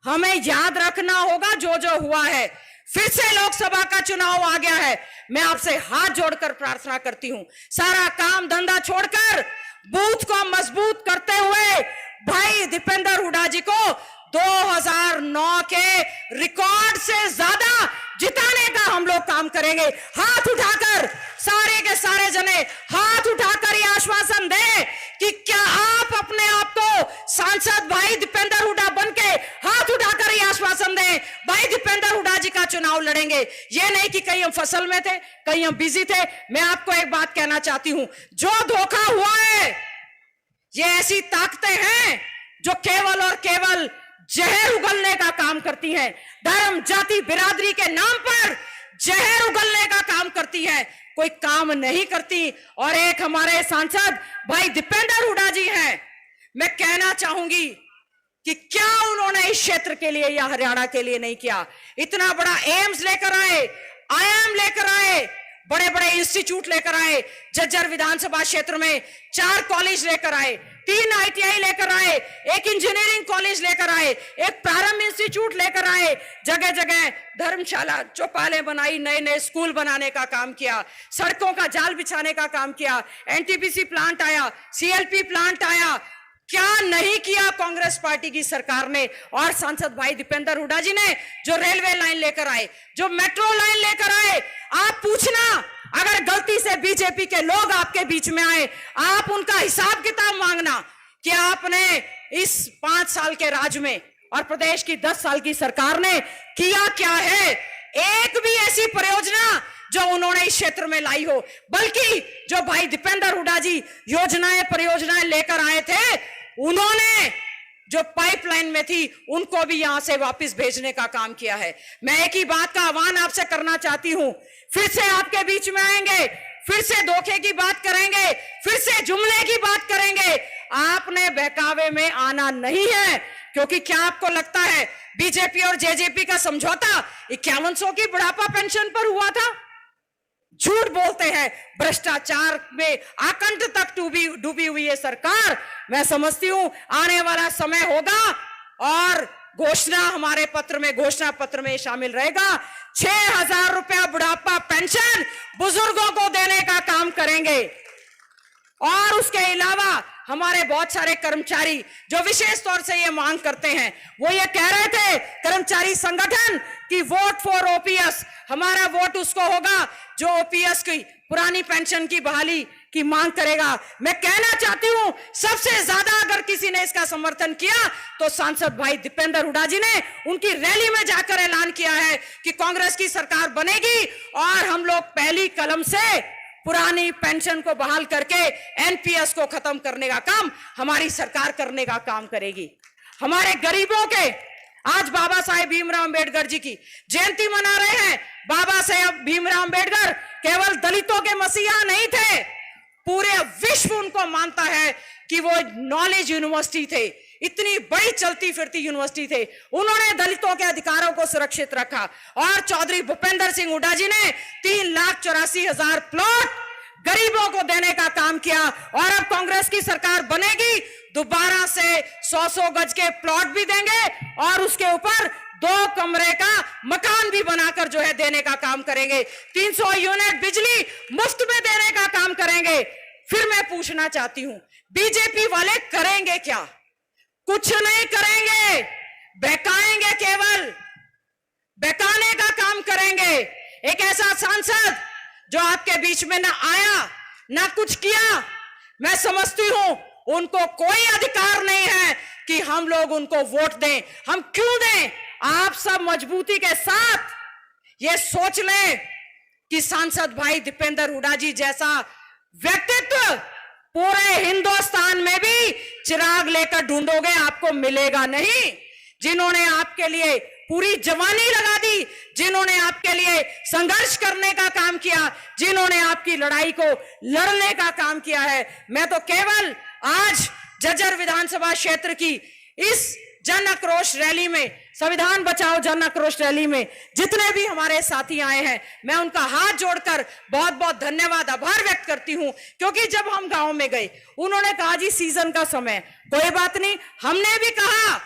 हमें याद रखना होगा जो जो हुआ है। फिर से लोकसभा का चुनाव आ गया है, मैं आपसे हाथ जोड़कर प्रार्थना करती हूं, सारा काम धंधा छोड़कर बूथ को मजबूत करते हुए भाई दीपेंद्र हुड्डा जी को 2009 के रिकॉर्ड से ज्यादा जिताने का हम लोग काम करेंगे। हाथ उठाकर सारे के सारे जने हाथ उठाकर ये आश्वासन दें कि क्या आप अपने आप को सांसद भाई दीपेंद्र हुड्डा बनके हाथ उठाकर ये आश्वासन दें, भाई दीपेंद्र हुड्डा जी का चुनाव लड़ेंगे। ये नहीं कि कहीं हम फसल में थे, कहीं हम बिजी थे। मैं आपको एक बात कहना चाहती हूं, जो धोखा हुआ है, ये ऐसी ताकतें हैं जो केवल और केवल जहर उगलने का काम करती हैं, धर्म जाति बिरादरी के नाम पर जहर उगलने का काम करती है, कोई काम नहीं करती। और एक हमारे सांसद भाई दीपेंद्र हुड्डा जी हैं, मैं कहना चाहूंगी कि क्या उन्होंने इस क्षेत्र के लिए या हरियाणा के लिए नहीं किया। इतना बड़ा एम्स लेकर आए, आईआईएम लेकर आए, बड़े बड़े इंस्टीट्यूट लेकर आए, झज्जर विधानसभा क्षेत्र में 4 कॉलेज लेकर आए, 3 आईटीआई लेकर आए, एक इंजीनियरिंग कॉलेज लेकर आए, एक प्रारंभ इंस्टीट्यूट लेकर आए, जगह जगह धर्मशाला चौपालें बनाई, नए नए स्कूल बनाने का काम किया, सड़कों का जाल बिछाने का काम किया, एनटीपीसी प्लांट आया, सीएलपी प्लांट आया। क्या नहीं किया कांग्रेस पार्टी की सरकार ने और सांसद भाई दीपेंद्र हुड्डा जी ने, जो रेलवे लाइन लेकर आए, जो मेट्रो लाइन लेकर आए। आप पूछना, अगर गलती से बीजेपी के लोग आपके बीच में आए, आप उनका हिसाब किताब मांगना कि आपने इस 5 साल के राज में और प्रदेश की 10 साल की सरकार ने किया क्या है। एक भी ऐसी परियोजना जो उन्होंने इस क्षेत्र में लाई हो, बल्कि जो भाई दीपेंद्र हुड्डा जी योजनाएं परियोजनाएं लेकर आए थे, उन्होंने जो पाइपलाइन में थी उनको भी यहां से वापस भेजने का काम किया है। मैं एक ही बात का आह्वान आपसे करना चाहती हूं, फिर से आपके बीच में आएंगे, फिर से धोखे की बात करेंगे, फिर से जुमले की बात करेंगे। आपने बहकावे में आना नहीं है, क्योंकि क्या आपको लगता है बीजेपी और जेजेपी का समझौता 5100 की बुढ़ापा पेंशन पर हुआ था? झूठ बोलते हैं, भ्रष्टाचार में आकंठ तक डूबी हुई है सरकार। मैं समझती हूं आने वाला समय होगा और घोषणा हमारे पत्र में, घोषणा पत्र में शामिल रहेगा, 6000 रुपया बुढ़ापा पेंशन बुजुर्गों को देने का काम करेंगे। और उसके अलावा हमारे बहुत सारे कर्मचारी जो विशेष तौर से ये मांग करते हैं, वो ये कह रहे थे कर्मचारी संगठन कि वोट फॉर ओपीएस, हमारा वोट उसको होगा जो ओपीएस की पुरानी पेंशन की बहाली की मांग करेगा। मैं कहना चाहती हूं, सबसे ज्यादा अगर किसी ने इसका समर्थन किया तो सांसद भाई दीपेंद्र हुड्डा जी ने उनकी रैली में जाकर ऐलान किया है कि कांग्रेस की सरकार बनेगी और हम लोग पहली कलम से पुरानी पेंशन को बहाल करके एनपीएस को खत्म करने का काम हमारी सरकार करने का काम करेगी। हमारे गरीबों के आज बाबा साहेब भीमराव अंबेडकर जी की जयंती मना रहे हैं। बाबा साहेब भीमराव अंबेडकर केवल दलितों के मसीहा नहीं थे, पूरे विश्व उनको मानता है कि वो नॉलेज यूनिवर्सिटी थे, इतनी बड़ी चलती फिरती यूनिवर्सिटी थे। उन्होंने दलितों के अधिकारों को सुरक्षित रखा और चौधरी भूपेंद्र सिंह हुड्डा जी ने 3,84,000 प्लॉट गरीबों को देने का काम किया। और अब कांग्रेस की सरकार बनेगी, दोबारा से 100 गज के प्लॉट भी देंगे और उसके ऊपर 2 कमरे का मकान भी बनाकर जो है देने का काम करेंगे। 300 यूनिट बिजली मुफ्त में देने का काम करेंगे। फिर मैं पूछना चाहती हूं, बीजेपी वाले करेंगे क्या? कुछ नहीं करेंगे। बहकाएंगे, केवल बहकाने का काम करेंगे। एक ऐसा सांसद जो आपके बीच में ना आया ना कुछ किया, मैं समझती हूं उनको कोई अधिकार नहीं है कि हम लोग उनको वोट दें। हम क्यों दें? आप सब मजबूती के साथ ये सोच लें कि सांसद भाई दीपेंद्र हुड्डा जी जैसा व्यक्तित्व पूरे हिंदुस्तान में भी चिराग लेकर ढूंढोगे आपको मिलेगा नहीं। जिन्होंने आपके लिए पूरी जवानी लगा दी, जिन्होंने आपके लिए संघर्ष करने का काम किया, जिन्होंने आपकी लड़ाई को लड़ने का काम किया है। मैं तो केवल आज झज्जर विधानसभा क्षेत्र की इस जन आक्रोश रैली में, संविधान बचाओ जन आक्रोश रैली में जितने भी हमारे साथी आए हैं, मैं उनका हाथ जोड़कर बहुत बहुत धन्यवाद, आभार व्यक्त करती हूं। क्योंकि जब हम गांव में गए, उन्होंने कहा जी सीजन का समय, कोई बात नहीं, हमने भी कहा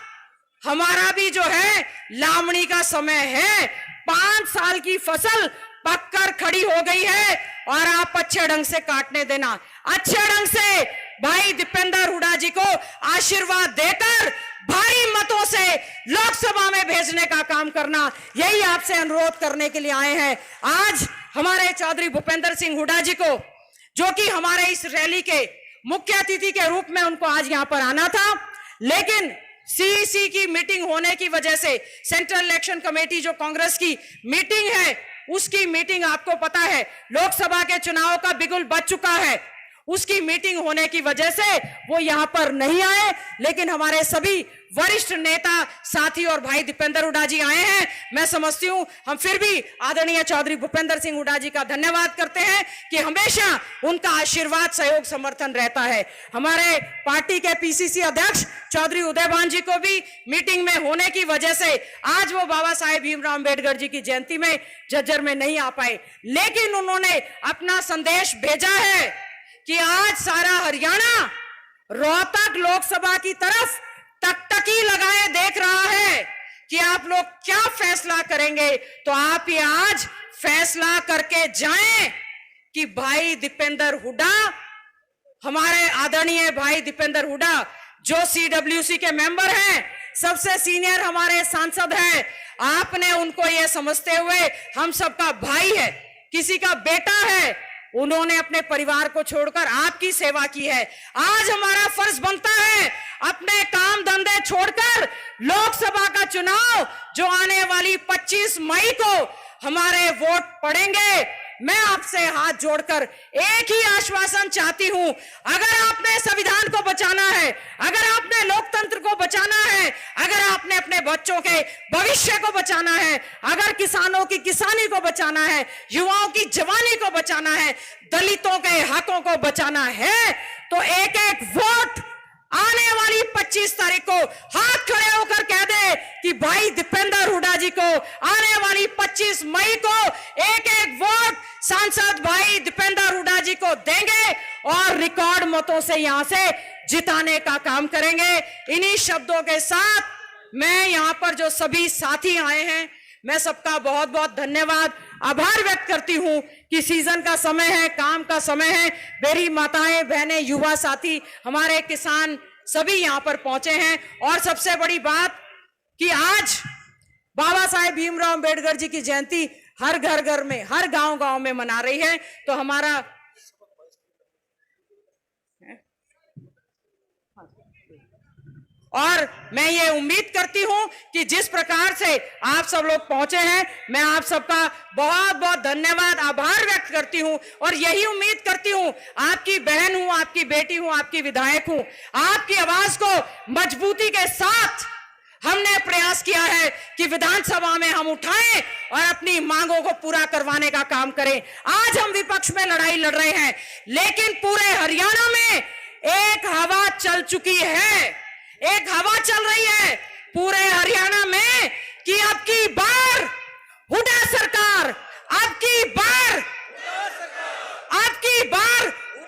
हमारा भी जो है लावणी का समय है, 5 साल की फसल पककर खड़ी हो गई है और आप अच्छे ढंग से काटने देना, अच्छे ढंग से भाई दीपेंद्र हुड्डा जी को आशीर्वाद देकर भारी मतों से लोकसभा में भेजने का काम करना, यही आपसे अनुरोध करने के लिए आए हैं। आज हमारे चौधरी भूपेंद्र सिंह हुड्डा जी को, जो कि हमारे इस रैली के मुख्य अतिथि के रूप में उनको आज यहां पर आना था, लेकिन सीईसी की मीटिंग होने की वजह से, सेंट्रल इलेक्शन कमेटी जो कांग्रेस की मीटिंग है, उसकी मीटिंग आपको पता है लोकसभा के चुनाव का बिगुल बज चुका है, उसकी मीटिंग होने की वजह से वो यहां पर नहीं आए। लेकिन हमारे सभी वरिष्ठ नेता साथी और भाई दीपेंद्र हुड्डा जी आए हैं। मैं समझती हूं हम फिर भी आदरणीय चौधरी भूपेंद्र सिंह हुड्डा जी का धन्यवाद करते हैं कि हमेशा उनका आशीर्वाद, सहयोग, समर्थन रहता है। हमारे पार्टी के पीसीसी अध्यक्ष चौधरी उदयभान जी को भी मीटिंग में होने की वजह से आज वो बाबा साहेब भीमराव अंबेडकर जी की जयंती में झज्जर में नहीं आ पाए, लेकिन उन्होंने अपना संदेश भेजा है कि आज सारा हरियाणा रोहतक लोकसभा की तरफ टकटकी लगाए देख रहा है कि आप लोग क्या फैसला करेंगे। तो आप ये आज फैसला करके जाएं कि भाई दीपेंद्र हुड्डा, हमारे आदरणीय भाई दीपेंद्र हुड्डा जो सीडब्ल्यूसी के मेंबर हैं, सबसे सीनियर हमारे सांसद हैं, आपने उनको ये समझते हुए हम सबका भाई है, किसी का बेटा है, उन्होंने अपने परिवार को छोड़कर आपकी सेवा की है। आज हमारा फर्ज बनता है अपने काम धंधे छोड़कर लोकसभा का चुनाव जो आने वाली 25 मई को हमारे वोट पड़ेंगे, मैं आपसे हाथ जोड़कर एक ही आश्वासन चाहती हूं, अगर आपने संविधान को बचाना है, अगर आपने लोकतंत्र को बचाना है, अगर आपने अपने बच्चों के भविष्य को बचाना है, अगर किसानों की किसानी को बचाना है, युवाओं की जवानी को बचाना है, दलितों के हकों को बचाना है, तो एक एक वोट आने वाली 25 तारीख को हाथ खड़े होकर कह दे कि भाई दीपेंद्र हुड्डा जी को आने वाली 25 मई को एक एक वोट सांसद भाई दीपेंद्र हुड्डा जी को देंगे और रिकॉर्ड मतों से यहां से जिताने का काम करेंगे। इन्हीं शब्दों के साथ मैं यहां पर जो सभी साथी आए हैं, मैं सबका बहुत बहुत धन्यवाद, आभार व्यक्त करती हूं कि सीजन का समय है, काम का समय है। मेरी माताएं, बहनें, युवा साथी, हमारे किसान सभी यहां पर पहुंचे हैं। और सबसे बड़ी बात कि आज बाबा साहेब भीमराव अंबेडकर जी की जयंती हर घर घर में, हर गांव गांव में मना रही है। तो हमारा और मैं ये उम्मीद करती हूं कि जिस प्रकार से आप सब लोग पहुंचे हैं, मैं आप सबका बहुत बहुत धन्यवाद, आभार व्यक्त करती हूं और यही उम्मीद करती हूं, आपकी बहन हूं, आपकी बेटी हूं, आपकी विधायक हूं, आपकी आवाज को मजबूती के साथ हमने प्रयास किया है कि विधानसभा में हम उठाएं और अपनी मांगों को पूरा करवाने का काम करें। आज हम विपक्ष में लड़ाई लड़ रहे हैं, लेकिन पूरे हरियाणा में एक हवा चल चुकी है, एक हवा चल रही है पूरे हरियाणा में कि अब की बार हुड्डा सरकार, अब की बार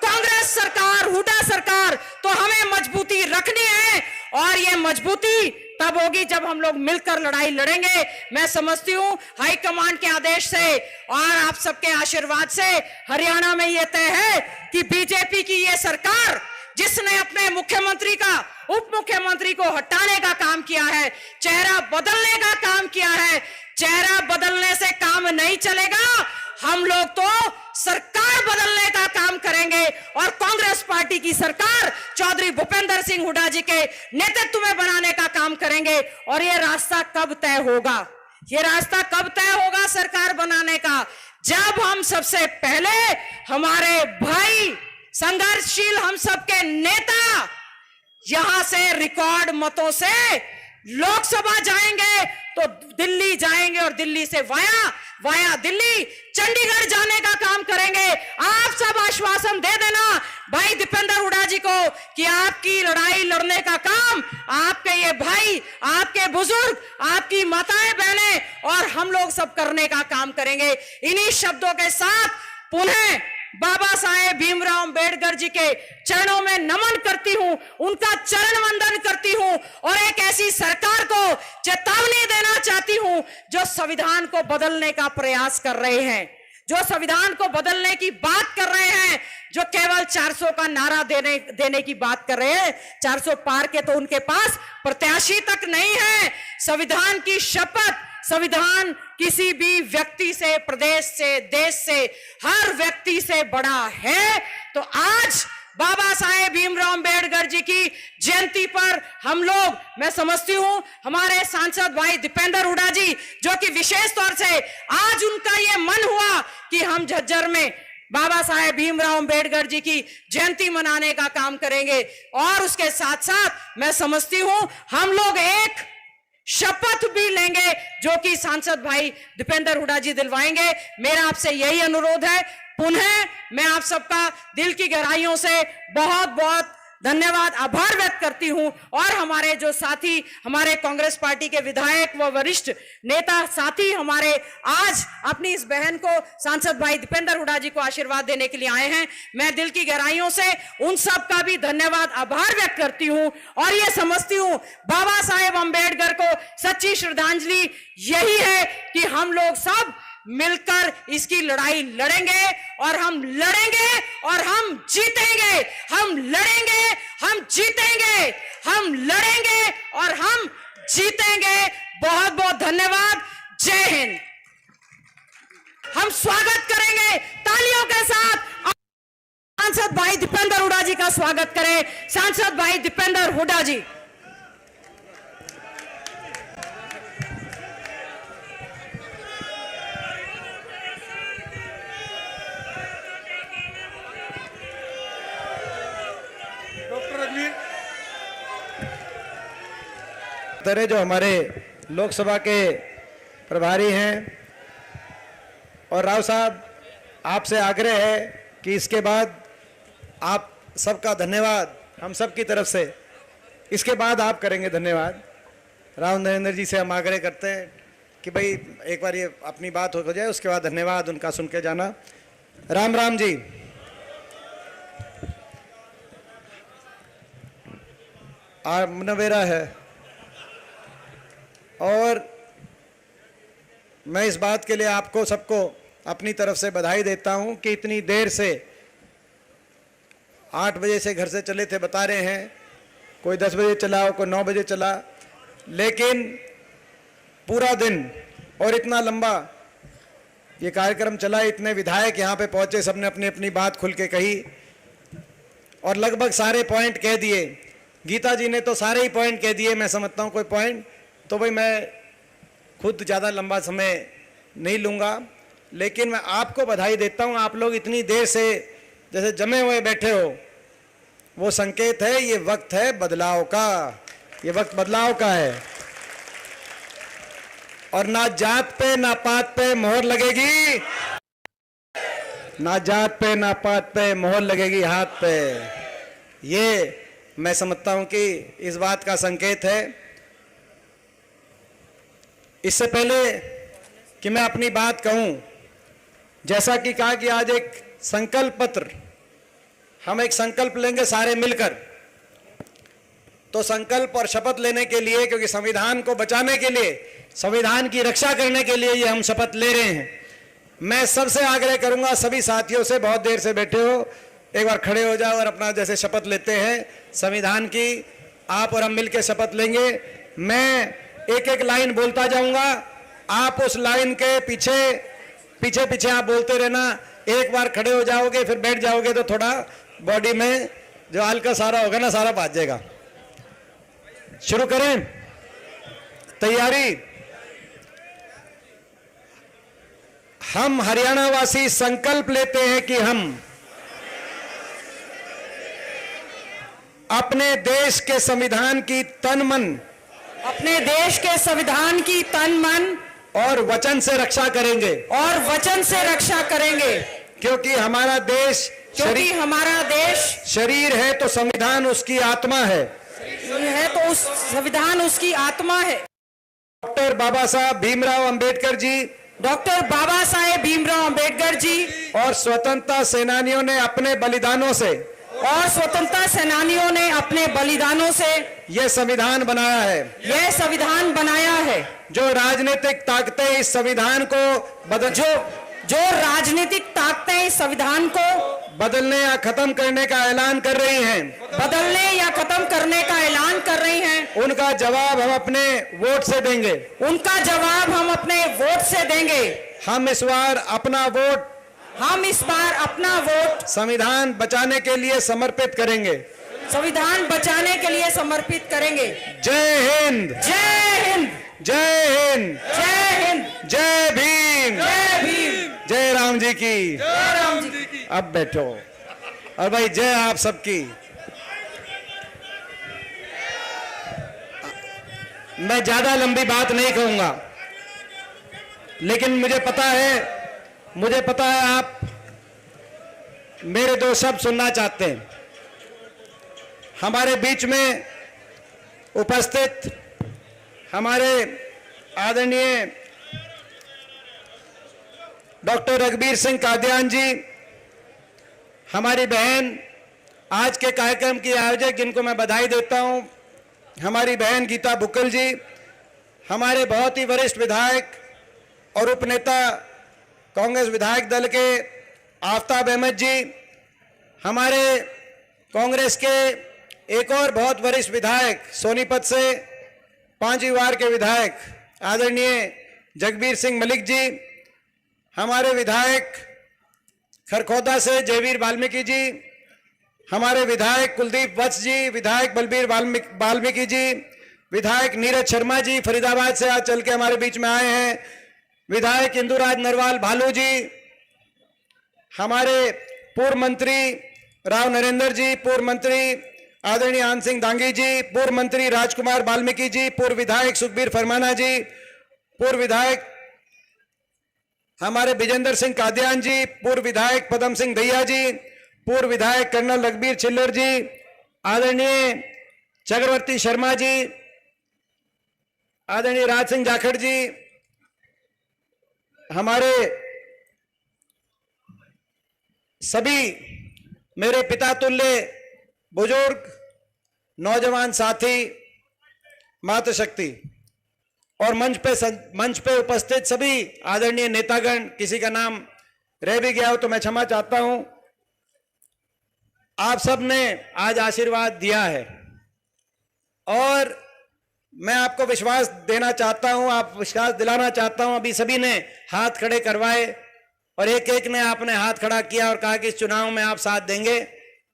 कांग्रेस सरकार, हुड्डा सरकार। तो हमें मजबूती रखनी है और ये मजबूती तब होगी जब हम लोग मिलकर लड़ाई लड़ेंगे। मैं समझती हूं हाईकमांड के आदेश से और आप सबके आशीर्वाद से हरियाणा में ये तय है कि बीजेपी की ये सरकार जिसने अपने मुख्यमंत्री का उप मुख्यमंत्री को हटाने का काम किया है, चेहरा बदलने का काम किया है। चेहरा बदलने से काम नहीं चलेगा, हम लोग तो सरकार बदलने का काम करेंगे और कांग्रेस पार्टी की सरकार चौधरी भूपेंद्र सिंह हुड्डा जी के नेतृत्व में बनाने का काम करेंगे। और ये रास्ता कब तय होगा? ये रास्ता कब तय होगा सरकार बनाने का? जब हम सबसे पहले हमारे भाई संघर्षशील हम सबके नेता यहां से रिकॉर्ड मतों से लोकसभा जाएंगे तो दिल्ली जाएंगे और दिल्ली से वाया दिल्ली चंडीगढ़ जाने का काम करेंगे। आप सब आश्वासन दे देना भाई दीपेंद्र हुड्डा जी को कि आपकी लड़ाई लड़ने का काम आपके ये भाई, आपके बुजुर्ग, आपकी माताएं बहनें और हम लोग सब करने का काम करेंगे। इन्हीं शब्दों के साथ पुनः बाबा साहेब भीमराव अंबेडकर जी के चरणों में नमन करती हूं, उनका चरण वंदन करती हूं और एक ऐसी सरकार को चेतावनी देना चाहती हूं जो संविधान को बदलने का प्रयास कर रहे हैं, जो संविधान को बदलने की बात कर रहे हैं, जो केवल 400 का नारा देने की बात कर रहे हैं। 400 पार के तो उनके पास प्रत्याशी तक नहीं है। संविधान की शपथ, संविधान किसी भी व्यक्ति से, प्रदेश से, देश से, हर व्यक्ति से बड़ा है। तो आज बाबा साहेब भीमराव अंबेडकर जी की जयंती पर हम लोग, मैं समझती हूं हमारे सांसद भाई दीपेंद्र हुड्डा जी जो कि विशेष तौर से आज उनका ये मन हुआ कि हम झज्जर में बाबा साहेब भीमराव अंबेडकर जी की जयंती मनाने का काम करेंगे। और उसके साथ साथ मैं समझती हूं हम लोग एक शपथ भी लेंगे जो कि सांसद भाई दीपेंद्र हुड्डा जी दिलवाएंगे। मेरा आपसे यही अनुरोध है। पुनः मैं आप सबका दिल की गहराइयों से बहुत बहुत धन्यवाद, आभार व्यक्त करती हूं। और हमारे जो साथी, हमारे कांग्रेस पार्टी के विधायक व वरिष्ठ नेता साथी हमारे आज अपनी इस बहन को, सांसद भाई दीपेंद्र हुड्डा जी को आशीर्वाद देने के लिए आए हैं, मैं दिल की गहराइयों से उन सब का भी धन्यवाद, आभार व्यक्त करती हूं। और ये समझती हूं बाबा साहेब अंबेडकर को सच्ची श्रद्धांजलि यही है कि हम लोग सब मिलकर इसकी लड़ाई लड़ेंगे और हम लड़ेंगे और हम जीतेंगे। हम लड़ेंगे, हम जीतेंगे, हम लड़ेंगे और हम जीतेंगे। बहुत बहुत धन्यवाद। जय हिंद। हम स्वागत करेंगे तालियों के साथ। सांसद भाई दीपेंद्र हुड्डा जी का स्वागत करें। सांसद भाई दीपेंद्र हुड्डा जी। तरह जो हमारे लोकसभा के प्रभारी हैं और राव साहब, आपसे आग्रह है कि इसके बाद आप सबका धन्यवाद हम सब की तरफ से, इसके बाद आप करेंगे धन्यवाद। राव नरेंद्र जी से हम आग्रह करते हैं कि भाई एक बार ये अपनी बात हो जाए, उसके बाद धन्यवाद उनका सुन के जाना। राम राम जी। नवेरा है और मैं इस बात के लिए आपको सबको अपनी तरफ से बधाई देता हूं कि इतनी देर से 8 बजे से घर से चले थे, बता रहे हैं, कोई 10 बजे चला, कोई 9 बजे चला, लेकिन पूरा दिन और इतना लंबा ये कार्यक्रम चला। इतने विधायक यहाँ पे पहुंचे, सबने अपनी अपनी बात खुल के कही और लगभग सारे पॉइंट कह दिए। गीता जी ने तो सारे ही पॉइंट कह दिए, मैं समझता हूँ कोई पॉइंट तो भाई मैं खुद ज़्यादा लंबा समय नहीं लूँगा, लेकिन मैं आपको बधाई देता हूँ। आप लोग इतनी देर से जैसे जमे हुए बैठे हो, वो संकेत है, ये वक्त है बदलाव का, ये वक्त बदलाव का है। और ना जात पे ना पात पे मोहर लगेगी, ना जात पे ना पात पे मोहर लगेगी हाथ पे। ये मैं समझता हूं कि इस बात का संकेत है। इससे पहले कि मैं अपनी बात कहूं, जैसा कि कहा कि आज एक संकल्प पत्र, हम एक संकल्प लेंगे सारे मिलकर। तो संकल्प और शपथ लेने के लिए, क्योंकि संविधान को बचाने के लिए, संविधान की रक्षा करने के लिए ये हम शपथ ले रहे हैं। मैं सबसे आग्रह करूंगा, सभी साथियों से, बहुत देर से बैठे हो, एक बार खड़े हो जाओ और अपना जैसे शपथ लेते हैं संविधान की, आप और हम मिलकर शपथ लेंगे। मैं एक एक लाइन बोलता जाऊंगा, आप उस लाइन के पीछे पीछे पीछे आप बोलते रहना। एक बार खड़े हो जाओगे फिर बैठ जाओगे तो थोड़ा बॉडी में जो हल्का सारा होगा ना, सारा भाग जाएगा। शुरू करें? तैयारी? हम हरियाणा वासी संकल्प लेते हैं कि हम अपने देश के संविधान की तन मन अपने देश के संविधान की तन मन और वचन से रक्षा करेंगे, और वचन से रक्षा करेंगे, क्योंकि हमारा देश क्योंकि हमारा देश शरीर है तो संविधान उसकी आत्मा है। तो उस संविधान उसकी आत्मा है। डॉक्टर बाबा साहब भीमराव अंबेडकर जी, डॉक्टर बाबा साहेब भीमराव अंबेडकर जी और स्वतंत्रता सेनानियों ने अपने बलिदानों से यह संविधान बनाया है। यह संविधान बनाया है। जो राजनीतिक ताकतें इस संविधान को जो राजनीतिक ताकतें इस संविधान को बदलने या खत्म करने का ऐलान कर रही हैं, उनका जवाब हम अपने वोट से देंगे। हम इस बार अपना वोट संविधान बचाने के लिए समर्पित करेंगे। जय हिंद, जय हिंद, जय हिंद, जय हिंद, जय भीम, जय भीम, जय राम जी की। जय राम जी की। अब बैठो और भाई जय आप सबकी। मैं ज्यादा लंबी बात नहीं कहूंगा, लेकिन मुझे पता है आप मेरे दो शब्द सुनना चाहते हैं। हमारे बीच में उपस्थित हमारे आदरणीय डॉक्टर रघुबीर सिंह कादियान जी, हमारी बहन, आज के कार्यक्रम की आयोजक जिनको मैं बधाई देता हूं, हमारी बहन गीता बुक्कल जी, हमारे बहुत ही वरिष्ठ विधायक और उपनेता कांग्रेस विधायक दल के आफ्ताब अहमद जी, हमारे कांग्रेस के एक और बहुत वरिष्ठ विधायक सोनीपत से 5वीं वार्ड के विधायक आदरणीय जगबीर सिंह मलिक जी, हमारे विधायक खरखौदा से जयवीर वाल्मीकि जी, हमारे विधायक कुलदीप वत्स जी, विधायक बलबीर वाल्मीकि जी, विधायक नीरज शर्मा जी फरीदाबाद से आज चल के हमारे बीच में आए हैं, विधायक इंदुराज नरवाल भालू जी, हमारे पूर्व मंत्री राव नरेंद्र जी, पूर्व मंत्री आदरणीय आन सिंह दांगी जी, पूर्व मंत्री राजकुमार वाल्मीकि जी, पूर्व विधायक सुखबीर फरमाना जी, पूर्व विधायक हमारे विजेंद्र सिंह कादियान जी, पूर्व विधायक पदम सिंह दैया जी, पूर्व विधायक कर्नल रघुबीर छिल्लर जी, आदरणीय चक्रवर्ती शर्मा जी, आदरणीय राज सिंह जाखड़ जी, हमारे सभी मेरे पिता तुल्य बुजुर्ग, नौजवान साथी, मातृशक्ति और मंच पे उपस्थित सभी आदरणीय नेतागण, किसी का नाम रह भी गया हो तो मैं क्षमा चाहता हूं। आप सब ने आज आशीर्वाद दिया है और मैं आपको विश्वास देना चाहता हूं, आप विश्वास दिलाना चाहता हूं। अभी सभी ने हाथ खड़े करवाए और एक एक ने आपने हाथ खड़ा किया और कहा कि इस चुनाव में आप साथ देंगे।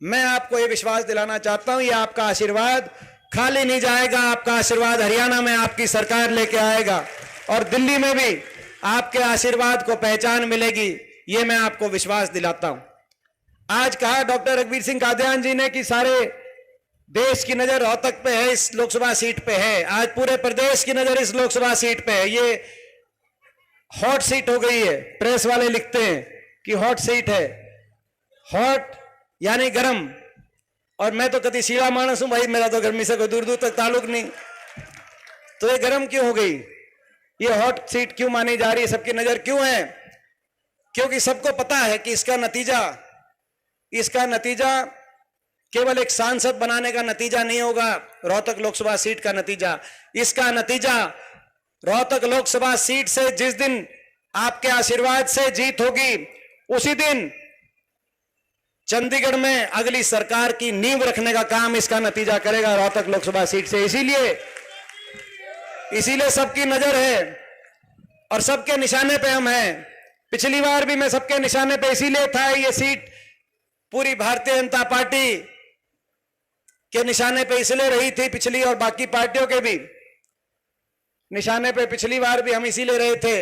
मैं आपको ये विश्वास दिलाना चाहता हूं, ये आपका आशीर्वाद खाली नहीं जाएगा। आपका आशीर्वाद हरियाणा में आपकी सरकार लेके आएगा और दिल्ली में भी आपके आशीर्वाद को पहचान मिलेगी, ये मैं आपको विश्वास दिलाता हूं। आज कहा डॉक्टर रघुबीर सिंह कादियान जी ने कि सारे देश की नजर रोहतक पे है, इस लोकसभा सीट पे है। आज पूरे प्रदेश की नजर इस लोकसभा सीट पे है। ये हॉट सीट हो गई है। प्रेस वाले लिखते हैं कि हॉट सीट है, हॉट यानी गर्म, और मैं तो कभी सीधा मानस हूं भाई, मेरा तो गर्मी से कोई दूर दूर तक ताल्लुक नहीं। तो ये गर्म क्यों हो गई, ये हॉट सीट क्यों मानी जा रही है, सबकी नजर क्यों है? क्योंकि सबको पता है कि इसका नतीजा केवल एक सांसद बनाने का नतीजा नहीं होगा। रोहतक लोकसभा सीट का नतीजा, इसका नतीजा रोहतक लोकसभा सीट से जिस दिन आपके आशीर्वाद से जीत होगी, उसी दिन चंडीगढ़ में अगली सरकार की नींव रखने का काम इसका नतीजा करेगा रोहतक लोकसभा सीट से। इसीलिए सबकी नजर है और सबके निशाने पे हम हैं। पिछली बार भी मैं सबके निशाने पे इसीलिए था, ये सीट पूरी भारतीय जनता पार्टी के निशाने पे इसलिए रही थी, पिछली और बाकी पार्टियों के भी निशाने पे पिछली बार भी हम इसीलिए रहे थे।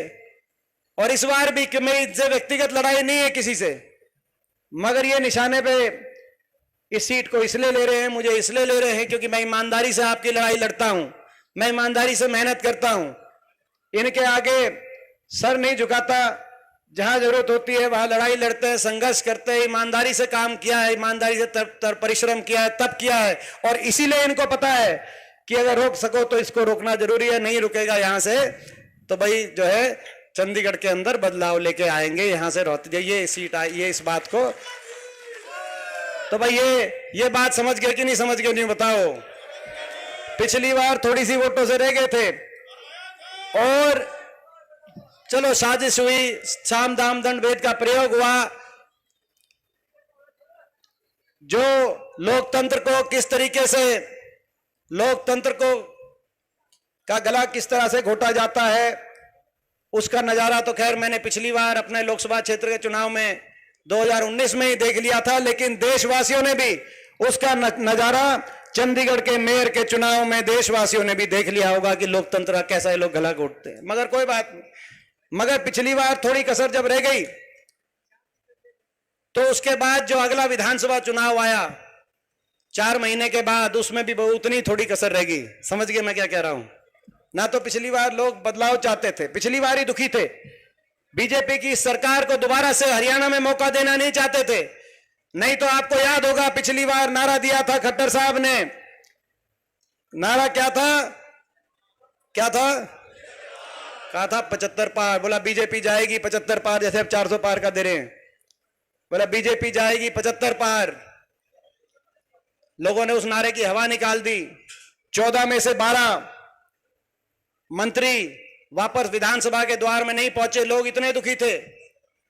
और इस बार भी कि मेरी इनसे व्यक्तिगत लड़ाई नहीं है किसी से, मगर ये निशाने पे इस सीट को इसलिए ले रहे हैं, मुझे इसलिए ले रहे हैं क्योंकि मैं ईमानदारी से आपकी लड़ाई लड़ता हूं, मैं ईमानदारी से मेहनत करता हूं, इनके आगे सर नहीं झुकाता, जहां जरूरत होती है वहां लड़ाई लड़ते हैं, संघर्ष करते हैं, ईमानदारी से काम किया है, ईमानदारी से परिश्रम किया है, तब किया है। और इसीलिए इनको पता है कि अगर रोक सको तो इसको रोकना जरूरी है, नहीं रुकेगा यहां से तो भाई जो है चंडीगढ़ के अंदर बदलाव लेके आएंगे, यहां से रोहतक ये सीट आई, ये इस बात को तो भाई ये बात समझ गए कि नहीं समझ गए, नहीं बताओ। पिछली बार थोड़ी सी वोटों से रह गए थे और चलो साजिश हुई, साम दाम दंड भेद का प्रयोग हुआ, जो लोकतंत्र को किस तरीके से लोकतंत्र को का गला किस तरह से घोटा जाता है उसका नजारा तो खैर मैंने पिछली बार अपने लोकसभा क्षेत्र के चुनाव में 2019 में ही देख लिया था, लेकिन देशवासियों ने भी उसका नजारा चंडीगढ़ के मेयर के चुनाव में देशवासियों ने भी देख लिया होगा कि लोकतंत्र का कैसा है, लोग गला घोटते हैं। मगर कोई बात नहीं, मगर पिछली बार थोड़ी कसर जब रह गई तो उसके बाद जो अगला विधानसभा चुनाव आया 4 महीने के बाद, उसमें भी उतनी थोड़ी कसर रह गई। समझ गए मैं क्या कह रहा हूं ना? तो पिछली बार लोग बदलाव चाहते थे, पिछली बार ही दुखी थे, बीजेपी की सरकार को दोबारा से हरियाणा में मौका देना नहीं चाहते थे। नहीं तो आपको याद होगा पिछली बार नारा दिया था खट्टर साहब ने, नारा क्या था कहा था 75 पार, बोला बीजेपी जाएगी 75 पार, जैसे अब 400 पार का दे रहे हैं, बोला बीजेपी जाएगी 75 पार। लोगों ने उस नारे की हवा निकाल दी। 14 में से 12 मंत्री वापस विधानसभा के द्वार में नहीं पहुंचे, लोग इतने दुखी थे।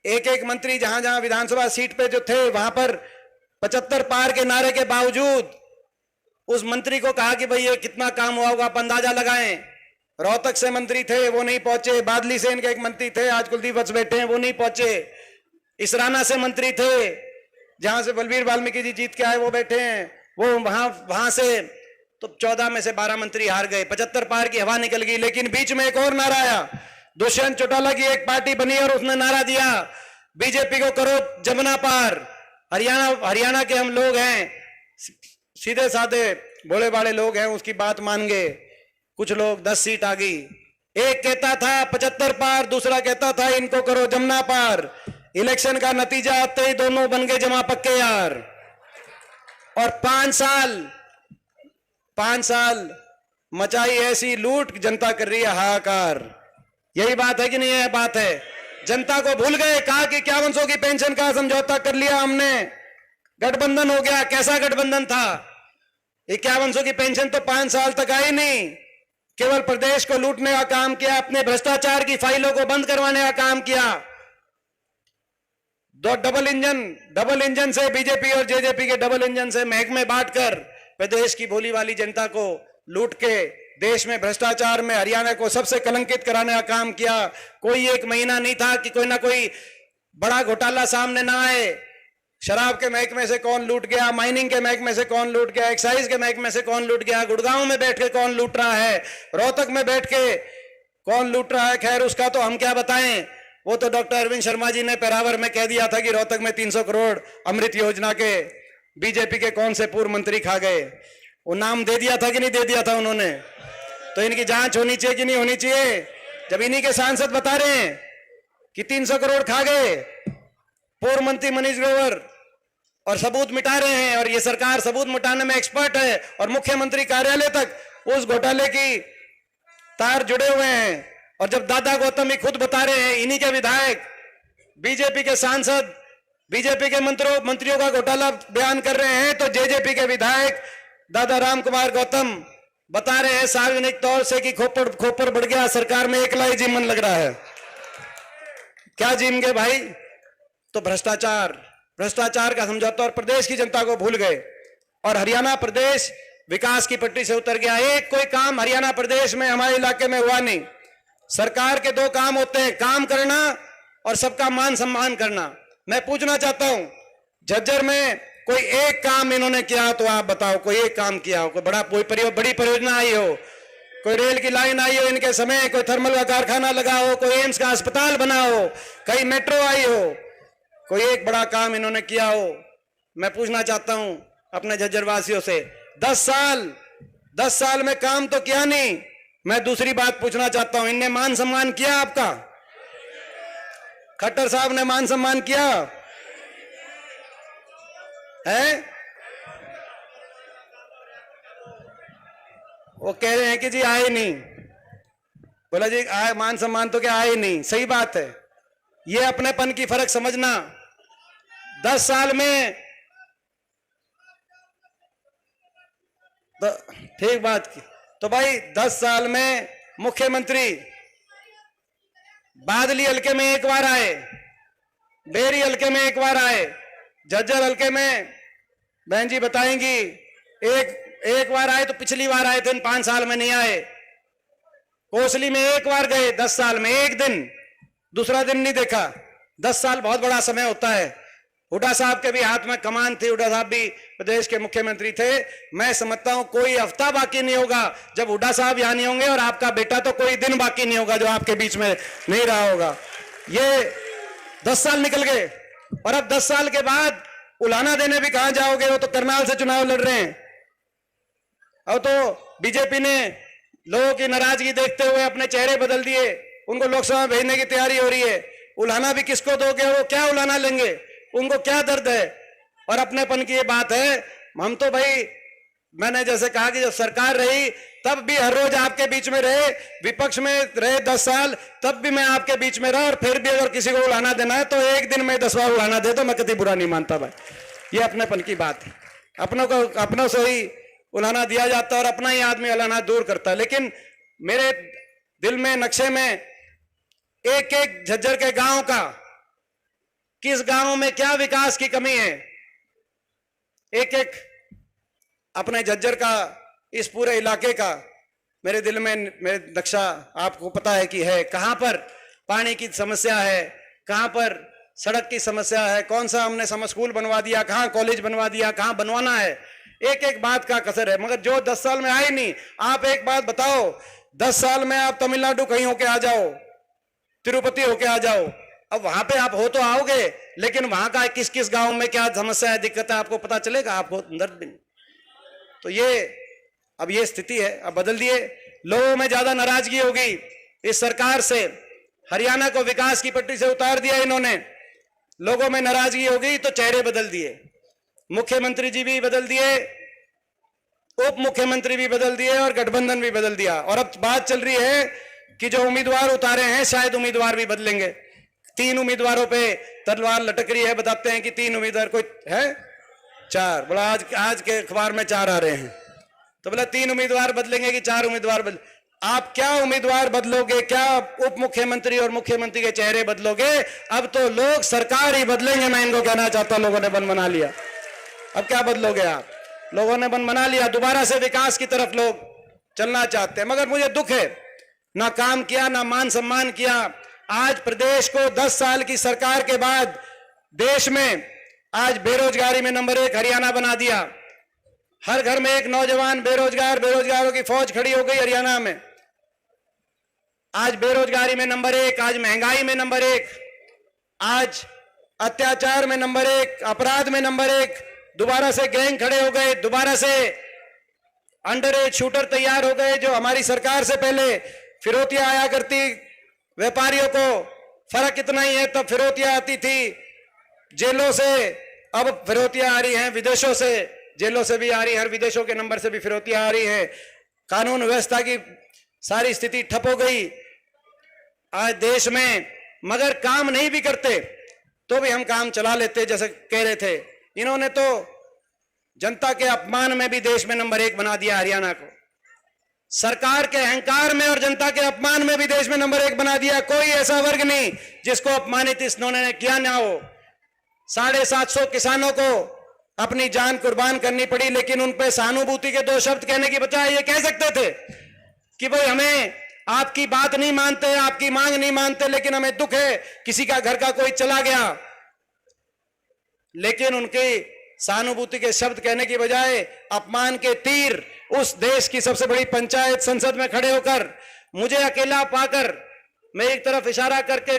एक एक मंत्री जहां जहां विधानसभा सीट पे जो थे वहां पर 75 पार के नारे के बावजूद उस मंत्री को कहा कि भाई ये कितना काम हुआ होगा आप अंदाजा लगाएं। रोहतक से मंत्री थे वो नहीं पहुंचे, बादली से इनके एक मंत्री थे आज कुलदीप वत्स बैठे हैं वो नहीं पहुंचे, इसराना से मंत्री थे जहां से बलबीर वाल्मीकि जी जीत के आए वो बैठे हैं, वो वहां से तो 14 में से 12 मंत्री हार गए, 75 पार की हवा निकल गई। लेकिन बीच में एक और नारा आया, दुष्यंत चौटाला की एक पार्टी बनी और उसने नारा दिया बीजेपी को करो जमुना पार। हरियाणा के हम लोग हैं, सीधे साधे भोले भाले लोग हैं, उसकी बात मान गए। कुछ लोग 10 सीट आ गई, एक कहता था 75 पार, दूसरा कहता था इनको करो जमुना पार। इलेक्शन का नतीजा आते ही दोनों बन गए जमा पक्के यार। और 5 साल मचाई ऐसी लूट, जनता कर रही है हाहाकार। यही बात है कि नहीं? है बात है। जनता को भूल गए, कहा कि 5100 की पेंशन का समझौता कर लिया हमने, गठबंधन हो गया। कैसा गठबंधन था? 5100 की पेंशन तो 5 साल तक आई नहीं, केवल प्रदेश को लूटने का काम किया, अपने भ्रष्टाचार की फाइलों को बंद करवाने का काम किया। दो डबल इंजन से बीजेपी और जेजेपी के डबल इंजन से महकमे बांटकर प्रदेश की भोली वाली जनता को लूट के देश में भ्रष्टाचार में हरियाणा को सबसे कलंकित कराने का काम किया। कोई एक महीना नहीं था कि कोई ना कोई बड़ा घोटाला सामने ना आए। शराब के महकमे से कौन लूट गया, माइनिंग के महकमे से कौन लूट गया, एक्साइज के महकमे से कौन लूट गया, गुड़गांव में बैठ के कौन लूट रहा है, रोहतक में बैठ के कौन लूट रहा है। खैर उसका तो हम क्या बताएं, वो तो डॉक्टर अरविंद शर्मा जी ने पेरावर में कह दिया था कि रोहतक में 300 करोड़ अमृत योजना के बीजेपी के कौन से पूर्व मंत्री खा गए। वो नाम दे दिया था कि नहीं दे दिया था उन्होंने? तो इनकी जांच होनी चाहिए कि नहीं होनी चाहिए? जब इन्हीं के सांसद बता रहे हैं कि 300 करोड़ खा गए पूर्व मंत्री मनीष ग्रोवर और सबूत मिटा रहे हैं, और ये सरकार सबूत मिटाने में एक्सपर्ट है, और मुख्यमंत्री कार्यालय तक उस घोटाले की तार जुड़े हुए हैं। और जब दादा गौतम ही खुद बता रहे हैं, इन्हीं के विधायक, बीजेपी के सांसद बीजेपी के मंत्रियों का घोटाला बयान कर रहे हैं, तो जेजेपी के विधायक दादा राम कुमार गौतम बता रहे हैं सार्वजनिक तौर से कि खोपड़ बढ़ गया, सरकार में एकला ही जीवन लग रहा है। क्या जीम गए भाई? तो भ्रष्टाचार, भ्रष्टाचार का समझौता और प्रदेश की जनता को भूल गए और हरियाणा प्रदेश विकास की पटरी से उतर गया। एक कोई काम हरियाणा प्रदेश में हमारे इलाके में हुआ नहीं। सरकार के दो काम होते हैं, काम करना और सबका मान सम्मान करना। मैं पूछना चाहता हूं, झज्जर में कोई एक काम इन्होंने किया तो आप बताओ, कोई एक काम किया हो, कोई बड़ी परियोजना आई हो, कोई रेल की लाइन आई हो इनके समय, कोई थर्मल का कारखाना लगा हो, कोई एम्स का अस्पताल बना हो, कहीं मेट्रो आई हो, कोई एक बड़ा काम इन्होंने किया हो? मैं पूछना चाहता हूं अपने झज्जर वासियों से, 10 साल में काम तो किया नहीं। मैं दूसरी बात पूछना चाहता हूं, इनने मान सम्मान किया आपका? खट्टर साहब ने मान सम्मान किया है? वो कह रहे हैं कि जी आए नहीं। बोला जी आए, मान सम्मान तो क्या आए नहीं, सही बात है। ये अपनेपन की फर्क समझना। 10 साल में तो ठीक बात की तो भाई 10 साल में मुख्यमंत्री बादली हल्के में एक बार आए, बेरी हल्के में एक बार आए, झज्जर हल्के में बहन जी बताएंगी एक बार आए, तो पिछली बार आए थे, इन 5 साल में नहीं आए। कोसली में एक बार गए 10 साल में, एक दिन, दूसरा दिन नहीं देखा। 10 साल बहुत बड़ा समय होता है। हुड्डा साहब के भी हाथ में कमान थी, हुड्डा साहब भी प्रदेश के मुख्यमंत्री थे। मैं समझता हूं कोई हफ्ता बाकी नहीं होगा जब हुड्डा साहब यहां नहीं होंगे, और आपका बेटा तो कोई दिन बाकी नहीं होगा जो आपके बीच में नहीं रहा होगा। ये 10 साल निकल गए और अब 10 साल के बाद उलाहना देने भी कहां जाओगे? वो तो करनाल से चुनाव लड़ रहे हैं। अब तो बीजेपी ने लोगों की नाराजगी देखते हुए अपने चेहरे बदल दिए, उनको लोकसभा भेजने की तैयारी हो रही है। उलाहना भी किसको दोगे? वो क्या उलाहना लेंगे? उनको क्या दर्द है? और अपनेपन की ये बात है। हम तो भाई, मैंने जैसे कहा कि जब सरकार रही तब भी हर रोज आपके बीच में रहे, विपक्ष में रहे 10 साल, तब भी मैं आपके बीच में रहा, और फिर भी अगर किसी को उलाहना देना है तो एक दिन में 10 बार उलाहना दे तो मैं कभी बुरा नहीं मानता भाई। ये अपनेपन की बात है। अपनों से ही उलाहना दिया जाता है और अपना ही आदमी उलाहना दूर करता है। लेकिन मेरे दिल में, नक्शे में एक एक झज्जर के गांव का, किस गांव में क्या विकास की कमी है, एक एक अपने झज्जर का, इस पूरे इलाके का मेरे दिल में, मेरे नक्शा आपको पता है कि है। कहां पर पानी की समस्या है, कहां पर सड़क की समस्या है, कौन सा हमने समर स्कूल बनवा दिया, कहां कॉलेज बनवा दिया, कहां बनवाना है, एक एक बात का कसर है। मगर जो 10 साल में आए नहीं। आप एक बात बताओ, 10 साल में आप तमिलनाडु कहीं होके आ जाओ, तिरुपति होके आ जाओ, अब वहां पे आप हो तो आओगे, लेकिन वहां का किस किस गांव में क्या समस्या है, दिक्कत है, आपको पता चलेगा? आपको दर्द भी नहीं। तो अब ये स्थिति है। अब बदल दिए, लोगों में ज्यादा नाराजगी होगी इस सरकार से। हरियाणा को विकास की पटरी से उतार दिया इन्होंने, लोगों में नाराजगी होगी तो चेहरे बदल दिए, मुख्यमंत्री जी भी बदल दिए, उप मुख्यमंत्री भी बदल दिए और गठबंधन भी बदल दिया। और अब बात चल रही है कि जो उम्मीदवार उतारे हैं शायद उम्मीदवार भी बदलेंगे। 3 उम्मीदवारों पे तलवार लटक रही है। बताते हैं कि 3 उम्मीदवार, कोई है 4, बोला आज के अखबार में 4 आ रहे हैं, तो बोला 3 उम्मीदवार बदलेंगे कि 4 उम्मीदवार बदल। आप क्या उम्मीदवार बदलोगे? क्या उप मुख्यमंत्री और मुख्यमंत्री के चेहरे बदलोगे? अब तो लोग सरकार ही बदलेंगे। मैं इनको कहना चाहता हूं, लोगों ने मन बना लिया। अब क्या बदलोगे आप? लोगों ने मन बना लिया, दोबारा से विकास की तरफ लोग चलना चाहते हैं। मगर मुझे दुख है, ना काम किया, ना मान सम्मान किया। आज प्रदेश को 10 साल की सरकार के बाद देश में आज बेरोजगारी में नंबर 1 हरियाणा बना दिया। हर घर में एक नौजवान बेरोजगार, बेरोजगारों की फौज खड़ी हो गई हरियाणा में। आज बेरोजगारी में नंबर 1, आज महंगाई में नंबर 1, आज अत्याचार में नंबर 1, अपराध में नंबर 1। दोबारा से गैंग खड़े हो गए, दोबारा से अंडर एज शूटर तैयार हो गए। जो हमारी सरकार से पहले फिरौतियां आया करती व्यापारियों को, फर्क इतना ही है, तब फिरौतियां आती थी जेलों से, अब फिरौतियां आ रही हैं विदेशों से, जेलों से भी आ रही है, हर विदेशों के नंबर से भी फिरौतियां आ रही हैं। कानून व्यवस्था की सारी स्थिति ठप हो गई आज देश में। मगर काम नहीं भी करते तो भी हम काम चला लेते, जैसे कह रहे थे। इन्होंने तो जनता के अपमान में भी देश में नंबर 1 बना दिया हरियाणा को। सरकार के अहंकार में और जनता के अपमान में भी देश में नंबर 1 बना दिया। कोई ऐसा वर्ग नहीं जिसको अपमानित इन्होंने किया ना हो। 750 किसानों को अपनी जान कुर्बान करनी पड़ी, लेकिन उन पे सहानुभूति के 2 शब्द कहने की बजाय ये कह सकते थे कि भाई हमें आपकी बात नहीं मानते, आपकी मांग नहीं मानते, लेकिन हमें दुख है किसी का घर का कोई चला गया। लेकिन उनकी सहानुभूति के शब्द कहने की बजाय अपमान के तीर उस देश की सबसे बड़ी पंचायत संसद में खड़े होकर मुझे अकेला पाकर मैं एक तरफ इशारा करके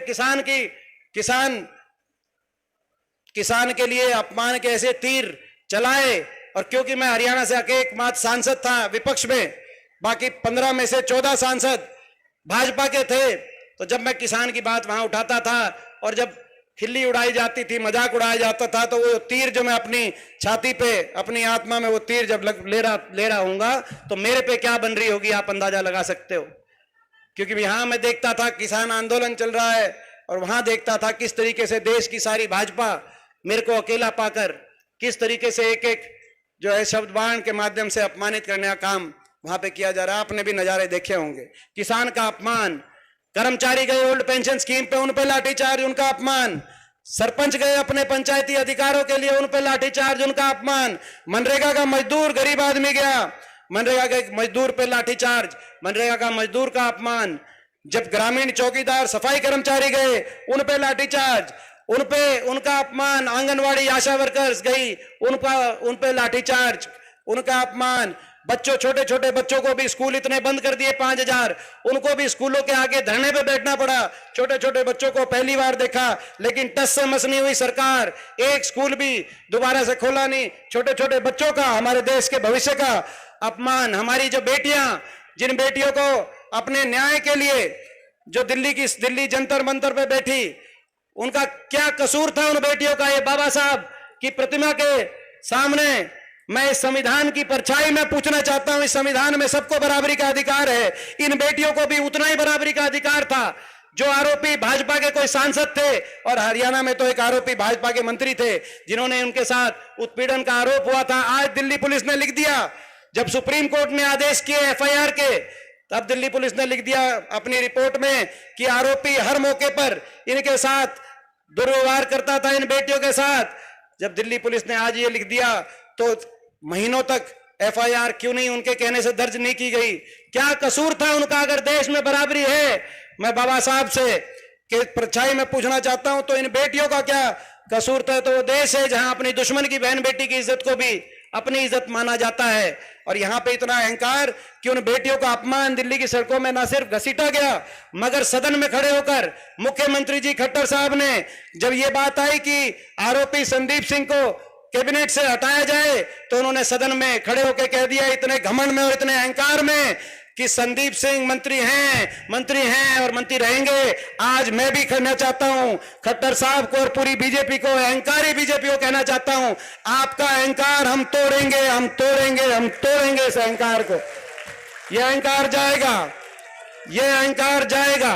किसान के लिए अपमान के ऐसे तीर चलाए। और क्योंकि मैं हरियाणा से एकमात्र सांसद था विपक्ष में, बाकी 15 में से 14 सांसद भाजपा के थे, तो जब मैं किसान की बात वहां उठाता था और जब खिल्ली उड़ाई जाती थी, मजाक उड़ाया जाता था, तो वो तीर जो मैं अपनी छाती पे, अपनी आत्मा में वो तीर जब ले रहा हूंगा तो मेरे पे क्या बन रही होगी आप अंदाजा लगा सकते हो। क्योंकि यहां मैं देखता था किसान आंदोलन चल रहा है और वहां देखता था किस तरीके से देश की सारी भाजपा मेरे को अकेला पाकर किस तरीके से एक एक जो है शब्द बाण के माध्यम से अपमानित करने का काम वहां पे किया जा रहा है। आपने भी नजारे देखे होंगे, किसान का अपमान, कर्मचारी गए ओल्ड पेंशन स्कीम पे, उन पे लाठीचार्ज, उनका अपमान, सरपंच गए अपने पंचायती अधिकारों के लिए, उन पे लाठीचार्ज, उनका अपमान, मनरेगा का मजदूर गरीब आदमी गया, मनरेगा के मजदूर पे लाठीचार्ज, मनरेगा का मजदूर का अपमान, जब ग्रामीण चौकीदार सफाई कर्मचारी गए उन पे लाठीचार्ज, उन पे उनका अपमान, आंगनवाड़ी आशा वर्कर्स गई उन पे लाठीचार्ज, उनका अपमान, बच्चों, छोटे छोटे बच्चों को भी स्कूल इतने बंद कर दिए 5000, उनको भी स्कूलों के आगे धरने पे बैठना पड़ा। छोटे छोटे बच्चों को पहली बार देखा, लेकिन टस से मस नहीं हुई सरकार, एक स्कूल भी दोबारा से खोला नहीं। छोटे छोटे बच्चों का, हमारे देश के भविष्य का अपमान, हमारी जो बेटियां, जिन बेटियों को अपने न्याय के लिए जो दिल्ली जंतर मंतर पे बैठी, उनका क्या कसूर था उन बेटियों का। ये बाबा साहब की प्रतिमा के सामने मैं इस संविधान की परछाई में पूछना चाहता हूं, इस संविधान में सबको बराबरी का अधिकार है, इन बेटियों को भी उतना ही बराबरी का अधिकार था। जो आरोपी भाजपा के कोई सांसद थे, और हरियाणा में तो एक आरोपी भाजपा के मंत्री थे जिन्होंने उनके साथ उत्पीड़न का आरोप हुआ था, आज दिल्ली पुलिस ने लिख दिया, जब सुप्रीम कोर्ट ने आदेश किए FIR के, तब दिल्ली पुलिस ने लिख दिया अपनी रिपोर्ट में कि आरोपी हर मौके पर इनके साथ दुर्व्यवहार करता था, इन बेटियों के साथ। जब दिल्ली पुलिस ने आज ये लिख दिया तो महीनों तक FIR क्यों नहीं उनके कहने से दर्ज नहीं की गई? क्या कसूर था उनका? अगर देश में बराबरी है, मैं बाबा साहब से के परछाई में पूछना चाहता हूं, तो इन बेटियों का क्या कसूर था? तो वो देश है जहां अपनी दुश्मन की बहन बेटी की इज्जत को भी अपनी इज्जत माना जाता है, और यहां पे इतना अहंकार कि उन बेटियों का अपमान दिल्ली की सड़कों में ना सिर्फ घसीटा गया, मगर सदन में खड़े होकर मुख्यमंत्री जी खट्टर साहब ने, जब ये बात आई कि आरोपी संदीप सिंह को कैबिनेट से हटाया जाए, तो उन्होंने सदन में खड़े होकर कह दिया इतने घमंड में और इतने अहंकार में कि संदीप सिंह मंत्री हैं और मंत्री रहेंगे। आज मैं भी कहना चाहता हूं खट्टर साहब को और पूरी बीजेपी को, अहंकारी बीजेपी को कहना चाहता हूं, आपका अहंकार हम तोड़ेंगे, हम तोड़ेंगे, हम तोड़ेंगे इस अहंकार को। यह अहंकार जाएगा, यह अहंकार जाएगा।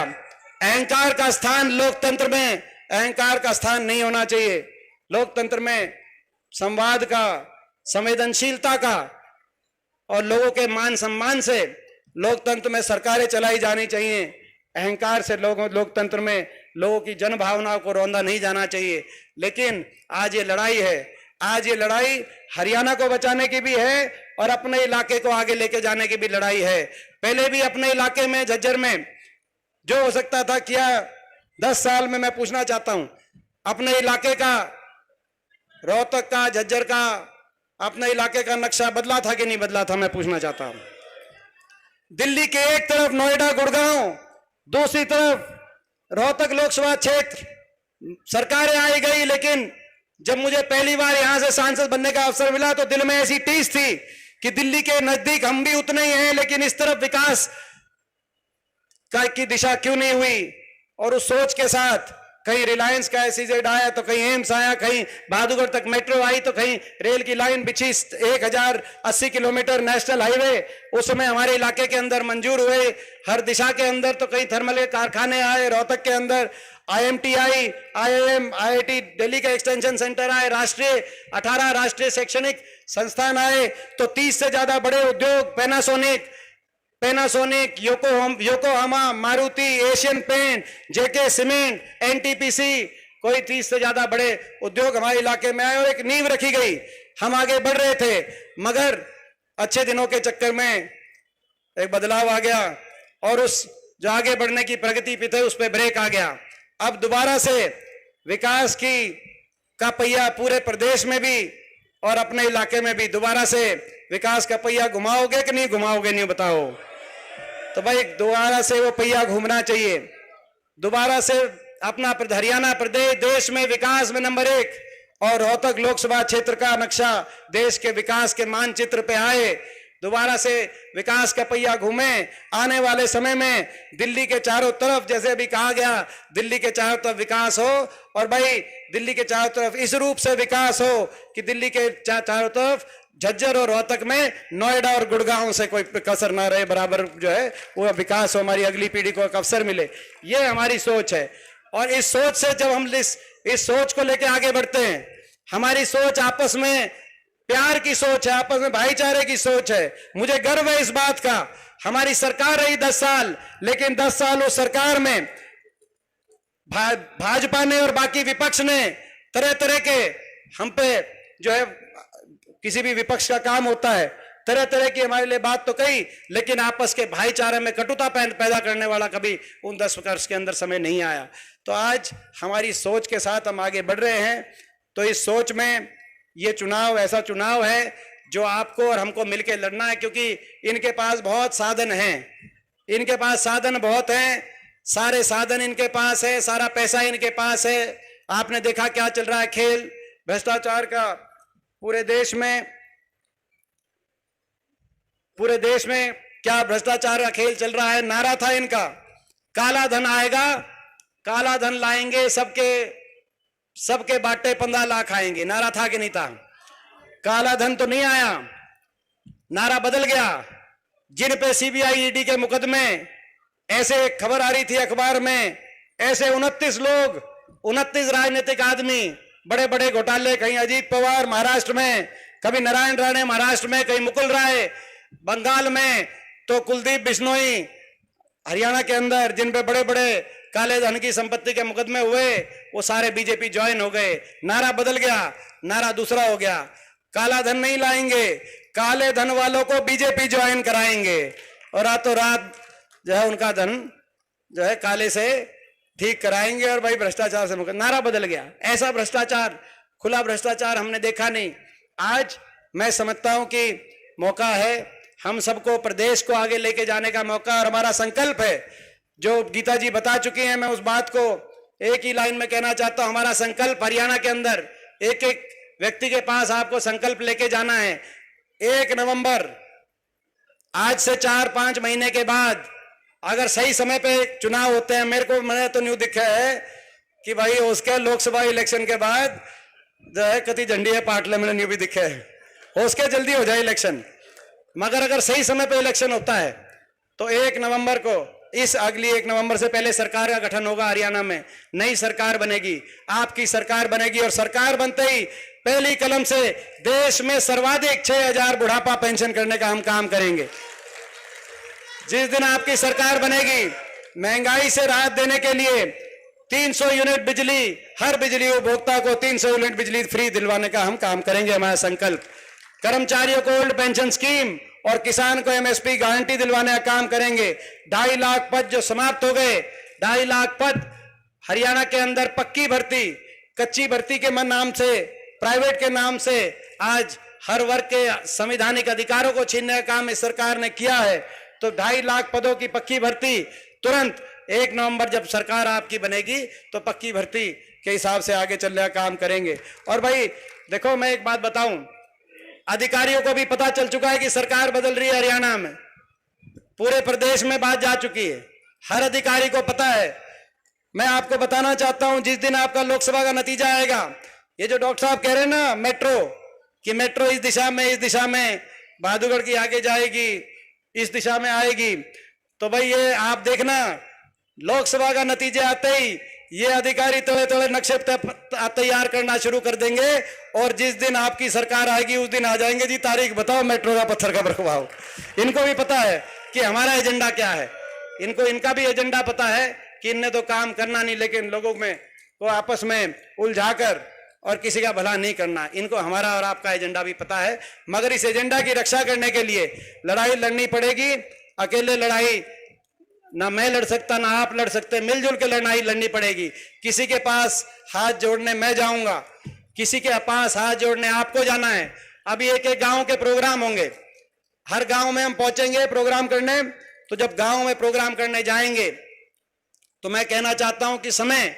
अहंकार का स्थान लोकतंत्र में, अहंकार का स्थान नहीं होना चाहिए। लोकतंत्र में संवाद का, संवेदनशीलता का और लोगों के मान सम्मान से लोकतंत्र में सरकारें चलाई जानी चाहिए। अहंकार से लोकतंत्र में लोगों की जन भावनाओं को रौंदा नहीं जाना चाहिए। लेकिन आज ये लड़ाई है, आज ये लड़ाई हरियाणा को बचाने की भी है और अपने इलाके को आगे लेके जाने की भी लड़ाई है। पहले भी अपने इलाके में, झज्जर में जो हो सकता था किया। 10 साल में मैं पूछना चाहता हूं, अपने इलाके का, रोहतक का, झज्जर का, अपने इलाके का नक्शा बदला था कि नहीं बदला था? मैं पूछना चाहता हूं। दिल्ली के एक तरफ नोएडा, गुड़गांव, दूसरी तरफ रोहतक लोकसभा क्षेत्र, सरकारें आई गई, लेकिन जब मुझे पहली बार यहां से सांसद बनने का अवसर मिला तो दिल में ऐसी टीस थी कि दिल्ली के नजदीक हम भी उतने ही हैं, लेकिन इस तरफ विकास की दिशा क्यों नहीं हुई? और उस सोच के साथ कहीं रिलायंस का SEZ आया, तो कहीं एम्स आया, कहीं बहादुरगढ़ तक मेट्रो आई, तो कहीं रेल की लाइन बिछी, 1080 किलोमीटर नेशनल हाईवे उस समय हमारे इलाके के अंदर मंजूर हुए, हर दिशा के अंदर। तो कहीं थर्मल के कारखाने आए रोहतक के अंदर, IMT आई, IIM, IIT दिल्ली का एक्सटेंशन सेंटर आए, 18 राष्ट्रीय शैक्षणिक संस्थान आए। तो 30 से ज्यादा बड़े उद्योग, Panasonic, Yokohama, Maruti, Asian paint, JK cement, NTPC, कोई 30 से ज्यादा बड़े उद्योग हमारे इलाके में आए और एक नींव रखी गई। हम आगे बढ़ रहे थे, मगर अच्छे दिनों के चक्कर में एक बदलाव आ गया और उस जो आगे बढ़ने की प्रगति पे थे उस पे ब्रेक आ गया। अब दोबारा से विकास का पहिया पूरे प्रदेश में भी और अपने इलाके में भी दोबारा से विकास का पहिया घुमाओगे कि नहीं घुमाओगे, नहीं बताओ? तो भाई दोबारा से वो पहिया घूमना चाहिए। दोबारा से अपना हरियाणा प्रदेश देश में विकास में नंबर 1 और रोहतक लोकसभा क्षेत्र का नक्शा देश के विकास के मानचित्र पे आए। दोबारा से विकास का पहिया घूमे। आने वाले समय में दिल्ली के चारों तरफ, जैसे अभी कहा गया, दिल्ली के चारों तरफ विकास हो और भाई दिल्ली के चारों तरफ इस रूप से विकास हो कि दिल्ली के चारों तरफ झज्जर और रोहतक में नोएडा और गुड़गांव से कोई कसर ना रहे, बराबर जो है वो विकास हो, हमारी अगली पीढ़ी को एक अवसर मिले। ये हमारी सोच है और इस सोच से जब हम इस सोच को लेकर आगे बढ़ते हैं, हमारी सोच आपस में प्यार की सोच है, आपस में भाईचारे की सोच है। मुझे गर्व है इस बात का। हमारी सरकार रही 10 साल, लेकिन 10 साल उस सरकार में भाजपा ने और बाकी विपक्ष ने तरह तरह के हम पे जो है, किसी भी विपक्ष का काम होता है, तरह तरह की हमारे लिए बात तो कही, लेकिन आपस के भाईचारे में कटुता पैदा करने वाला कभी उन 10 वर्ष के अंदर समय नहीं आया। तो आज हमारी सोच के साथ हम आगे बढ़ रहे हैं। तो इस सोच में ये चुनाव ऐसा चुनाव है जो आपको और हमको मिलकर लड़ना है, क्योंकि इनके पास बहुत साधन हैं, इनके पास साधन बहुत हैं, सारे साधन इनके पास है, सारा पैसा इनके पास है। आपने देखा क्या चल रहा है खेल भ्रष्टाचार का पूरे देश में क्या भ्रष्टाचार का खेल चल रहा है। नारा था इनका, काला धन आएगा, काला धन लाएंगे, सबके बाटे 15 लाख आएंगे। नारा था कि नहीं था? काला धन तो नहीं आया, नारा बदल गया। जिन पे सीबीआई ईडी के मुकदमे, ऐसे खबर आ रही थी अखबार में, ऐसे 29 लोग, 29 राजनीतिक आदमी, बड़े बड़े घोटाले, कहीं अजीत पवार महाराष्ट्र में, कभी नारायण राणे महाराष्ट्र में, कहीं मुकुल राय बंगाल में, तो कुलदीप बिश्नोई हरियाणा के अंदर, जिन पे बड़े बड़े काले धन की संपत्ति के मुकदमे हुए, वो सारे बीजेपी ज्वाइन हो गए। नारा बदल गया, नारा दूसरा हो गया, काला धन नहीं लाएंगे, काले धन वालों को बीजेपी ज्वाइन कराएंगे और रातों रात जो है उनका धन जो है काले से ठीक कराएंगे और भाई भ्रष्टाचार से मुक्त। नारा बदल गया। ऐसा भ्रष्टाचार, खुला भ्रष्टाचार हमने देखा नहीं। आज मैं समझता हूं कि मौका है, हम सबको प्रदेश को आगे लेके जाने का मौका, और हमारा संकल्प है जो गीता जी बता चुकी हैं। मैं उस बात को एक ही लाइन में कहना चाहता हूं। हमारा संकल्प हरियाणा के अंदर एक एक व्यक्ति के पास आपको संकल्प लेके जाना है। 1 नवंबर, आज से 4-5 महीने के बाद अगर सही समय पे चुनाव होते हैं, मैंने तो न्यू दिखा है कि भाई उसके लोकसभा इलेक्शन के बाद जो है कति झंडी है पाटले, मैंने न्यू भी दिखे है, उसके जल्दी हो जाए इलेक्शन। मगर अगर सही समय पे इलेक्शन होता है तो 1 नवंबर को, इस अगली 1 नवंबर से पहले सरकार का गठन होगा हरियाणा में, नई सरकार बनेगी, आपकी सरकार बनेगी और सरकार बनते ही पहली कलम से देश में सर्वाधिक 6000 बुढ़ापा पेंशन करने का हम काम करेंगे। जिस दिन आपकी सरकार बनेगी, महंगाई से राहत देने के लिए 300 यूनिट बिजली, हर बिजली उपभोक्ता को 300 यूनिट बिजली फ्री दिलवाने का हम काम करेंगे, हमारा संकल्प। कर्मचारियों को ओल्ड पेंशन स्कीम और किसान को एमएसपी गारंटी दिलवाने का काम करेंगे। 2.5 लाख पद जो समाप्त हो गए, 2.5 लाख पद हरियाणा के अंदर पक्की भर्ती, कच्ची भर्ती के नाम से, प्राइवेट के नाम से आज हर वर्ग के संवैधानिक अधिकारों को छीनने का काम इस सरकार ने किया है। तो 2.5 लाख पदों की पक्की भर्ती तुरंत 1 नवंबर जब सरकार आपकी बनेगी तो पक्की भर्ती के हिसाब से आगे चलने का काम करेंगे। और भाई देखो, मैं एक बात बताऊं, अधिकारियों को भी पता चल चुका है कि सरकार बदल रही है हरियाणा में, पूरे प्रदेश में बात जा चुकी है, हर अधिकारी को पता है। मैं आपको बताना चाहता हूं, जिस दिन आपका लोकसभा का नतीजा आएगा, ये जो डॉक्टर साहब कह रहे हैं ना मेट्रो, कि मेट्रो इस दिशा में बहादुरगढ़ की आगे जाएगी, इस दिशा में आएगी, तो भाई ये आप देखना, लोकसभा का नतीजे आते ही ये अधिकारी थोड़े थोड़े नक्शे तैयार करना शुरू कर देंगे और जिस दिन आपकी सरकार आएगी उस दिन आ जाएंगे, जी तारीख बताओ मेट्रो का पत्थर कब रखवाओ। इनको भी पता है कि हमारा एजेंडा क्या है, इनका भी एजेंडा पता है कि इनने तो काम करना नहीं, लेकिन लोगों में को आपस में उलझाकर और किसी का भला नहीं करना। इनको हमारा और आपका एजेंडा भी पता है, मगर इस एजेंडा की रक्षा करने के लिए लड़ाई लड़नी पड़ेगी। अकेले लड़ाई ना मैं लड़ सकता ना आप लड़ सकते, मिलजुल के लड़ाई लड़नी पड़ेगी। किसी के पास हाथ जोड़ने मैं जाऊंगा, किसी के पास हाथ जोड़ने आपको जाना है। अभी एक एक गांव के प्रोग्राम होंगे, हर गांव में हम पहुंचेंगे प्रोग्राम करने। तो जब गांव में प्रोग्राम करने जाएंगे तो मैं कहना चाहता हूं कि समय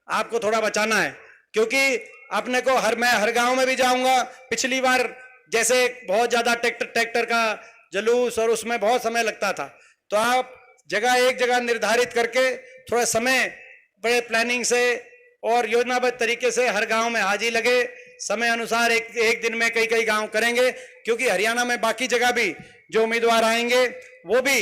आपको थोड़ा बचाना है, क्योंकि अपने को मैं हर गांव में भी जाऊंगा। पिछली बार जैसे बहुत ज्यादा ट्रैक्टर का जुलूस और उसमें बहुत समय लगता था, तो आप एक जगह निर्धारित करके थोड़ा समय बड़े प्लानिंग से और योजनाबद्ध तरीके से हर गांव में हाजिरी लगे, समय अनुसार एक दिन में कई गांव करेंगे। क्योंकि हरियाणा में बाकी जगह भी जो उम्मीदवार आएंगे वो भी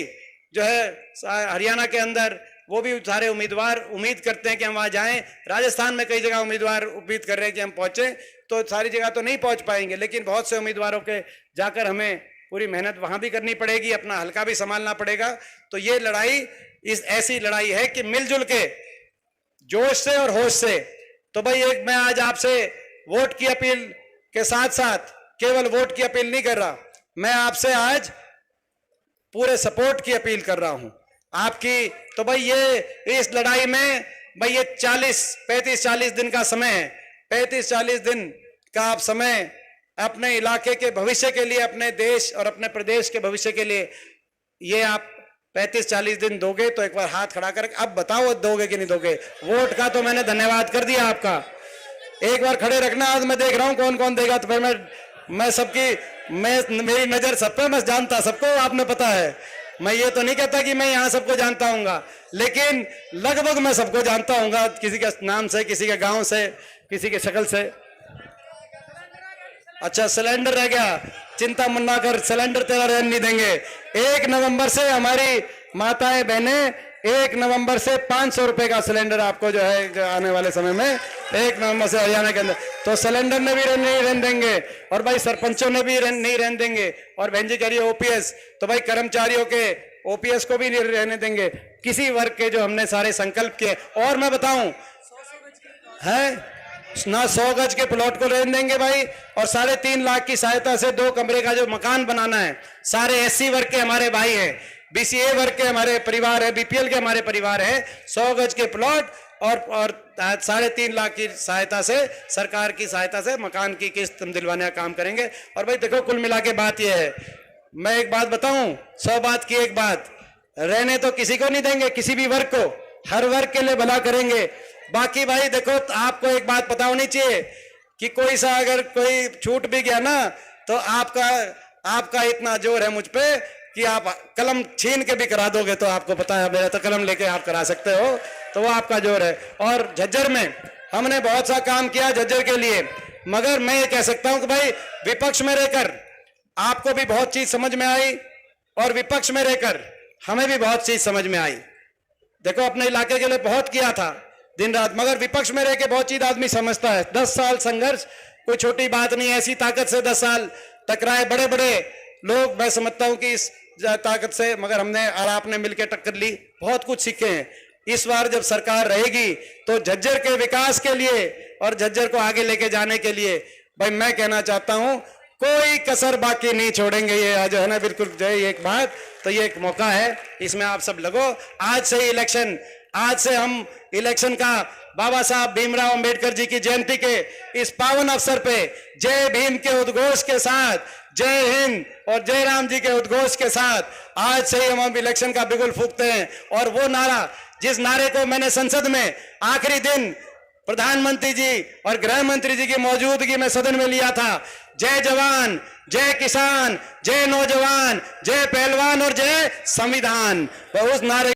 जो है हरियाणा के अंदर वो भी सारे उम्मीदवार उम्मीद करते हैं कि हम वहां जाएं। राजस्थान में कई जगह उम्मीदवार उम्मीद कर रहे हैं कि हम पहुंचे, तो सारी जगह तो नहीं पहुंच पाएंगे, लेकिन बहुत से उम्मीदवारों के जाकर हमें पूरी मेहनत वहां भी करनी पड़ेगी, अपना हल्का भी संभालना पड़ेगा। तो ये लड़ाई ऐसी लड़ाई है कि मिलजुल के जोश से और होश से। तो भाई एक मैं आज आपसे वोट की अपील के साथ साथ केवल वोट की अपील नहीं कर रहा, मैं आपसे आज पूरे सपोर्ट की अपील कर रहा हूं आपकी। तो भाई ये इस लड़ाई में भाई ये 35-40 दिन का समय है, 35-40 दिन का आप समय अपने इलाके के भविष्य के लिए, अपने देश और अपने प्रदेश के भविष्य के लिए ये आप 35-40 दिन दोगे। तो एक बार हाथ खड़ा कर अब बताओ दोगे कि नहीं दोगे। वोट का तो मैंने धन्यवाद कर दिया आपका, एक बार खड़े रखना, आज मैं देख रहा हूं कौन कौन देगा। तो फिर मैं सबकी मेरी नजर सब पे, मैं जानता सबको, आपने पता है। मैं ये तो नहीं कहता कि मैं यहाँ सबको जानता हूँगा, लेकिन लगभग मैं सबको जानता हूँगा, किसी के नाम से, किसी के गांव से, किसी के शक्ल से। अच्छा सिलेंडर रह गया, चिंता मत कर, सिलेंडर तेरा रहने नहीं देंगे। 1 नवंबर से हमारी माताएं बहनें 1 नवंबर से 500 रुपए का सिलेंडर आपको जो है आने वाले समय में 1 नवंबर से हरियाणा के अंदर, तो सिलेंडर ने भी नहीं रहने देंगे और भाई सरपंचों ने भी नहीं रहने देंगे। और बहन जी कह रही है ओपीएस, तो भाई कर्मचारियों के ओपीएस को भी नहीं रहने देंगे, किसी वर्ग के जो हमने सारे संकल्प किए। और मैं बताऊं है ना, 100 गज के प्लॉट को रहने देंगे भाई, और 3.5 लाख की सहायता से 2 कमरे का जो मकान बनाना है, सारे एससी वर्ग के हमारे भाई हैं, बीसीए वर्ग के हमारे परिवार है, बीपीएल के हमारे परिवार है, 100 गज के प्लॉट और 3.5 लाख की सहायता से, सरकार की सहायता से मकान की किस्त हम दिलवाने का काम करेंगे। और भाई देखो कुल मिला के बात यह है, मैं एक बात बताऊं, 100 बात की एक बात, रहने तो किसी को नहीं देंगे, किसी भी वर्ग को, हर वर्ग के लिए भला करेंगे। बाकी भाई देखो आपको एक बात पता होनी चाहिए कि कोई सा अगर कोई छूट भी गया ना, तो आपका इतना जोर है मुझ पे कि आप कलम छीन के भी करा दोगे, तो आपको पता है मेरा तो कलम लेके आप करा सकते हो, तो वो आपका जोर है। और झज्जर में हमने बहुत सा काम किया झज्जर के लिए, मगर मैं ये कह सकता हूं कि भाई विपक्ष में रहकर आपको भी बहुत चीज समझ में आई और विपक्ष में रहकर हमें भी बहुत चीज समझ में आई। देखो अपने इलाके के लिए बहुत किया था दिन रात, मगर विपक्ष में रह के बहुत चीज आदमी समझता है। 10 साल संघर्ष कोई छोटी बात नहीं, ऐसी ताकत से 10 साल टकराए बड़े बड़े लोग, मैं समझता हूं कि इस ताकत से, मगर हमने और आपने मिलकर टक्कर ली, बहुत कुछ सीखे हैं। इस बार जब सरकार रहेगी तो झज्जर के विकास के लिए और झज्जर को आगे लेके जाने के लिए भाई मैं कहना चाहता हूं कोई कसर बाकी नहीं छोड़ेंगे। ये जो है ना बिल्कुल जो है एक बात, तो ये एक मौका है, इसमें आप सब लगो। आज से ही इलेक्शन, आज से हम इलेक्शन का बाबा साहब भीमराव अंबेडकर जी की जयंती के इस पावन अवसर पे जय भीम के उद्घोष के साथ, जय हिंद और जय राम जी के उद्घोष के साथ आज से ही हम इलेक्शन का बिगुल फूंकते हैं। और वो नारा, जिस नारे को मैंने संसद में आखिरी दिन प्रधानमंत्री जी और गृह मंत्री जी की मौजूदगी में सदन में लिया था, जय जवान, जय किसान, जय नौजवान, जय पहलवान और जय संविधान, उस नारे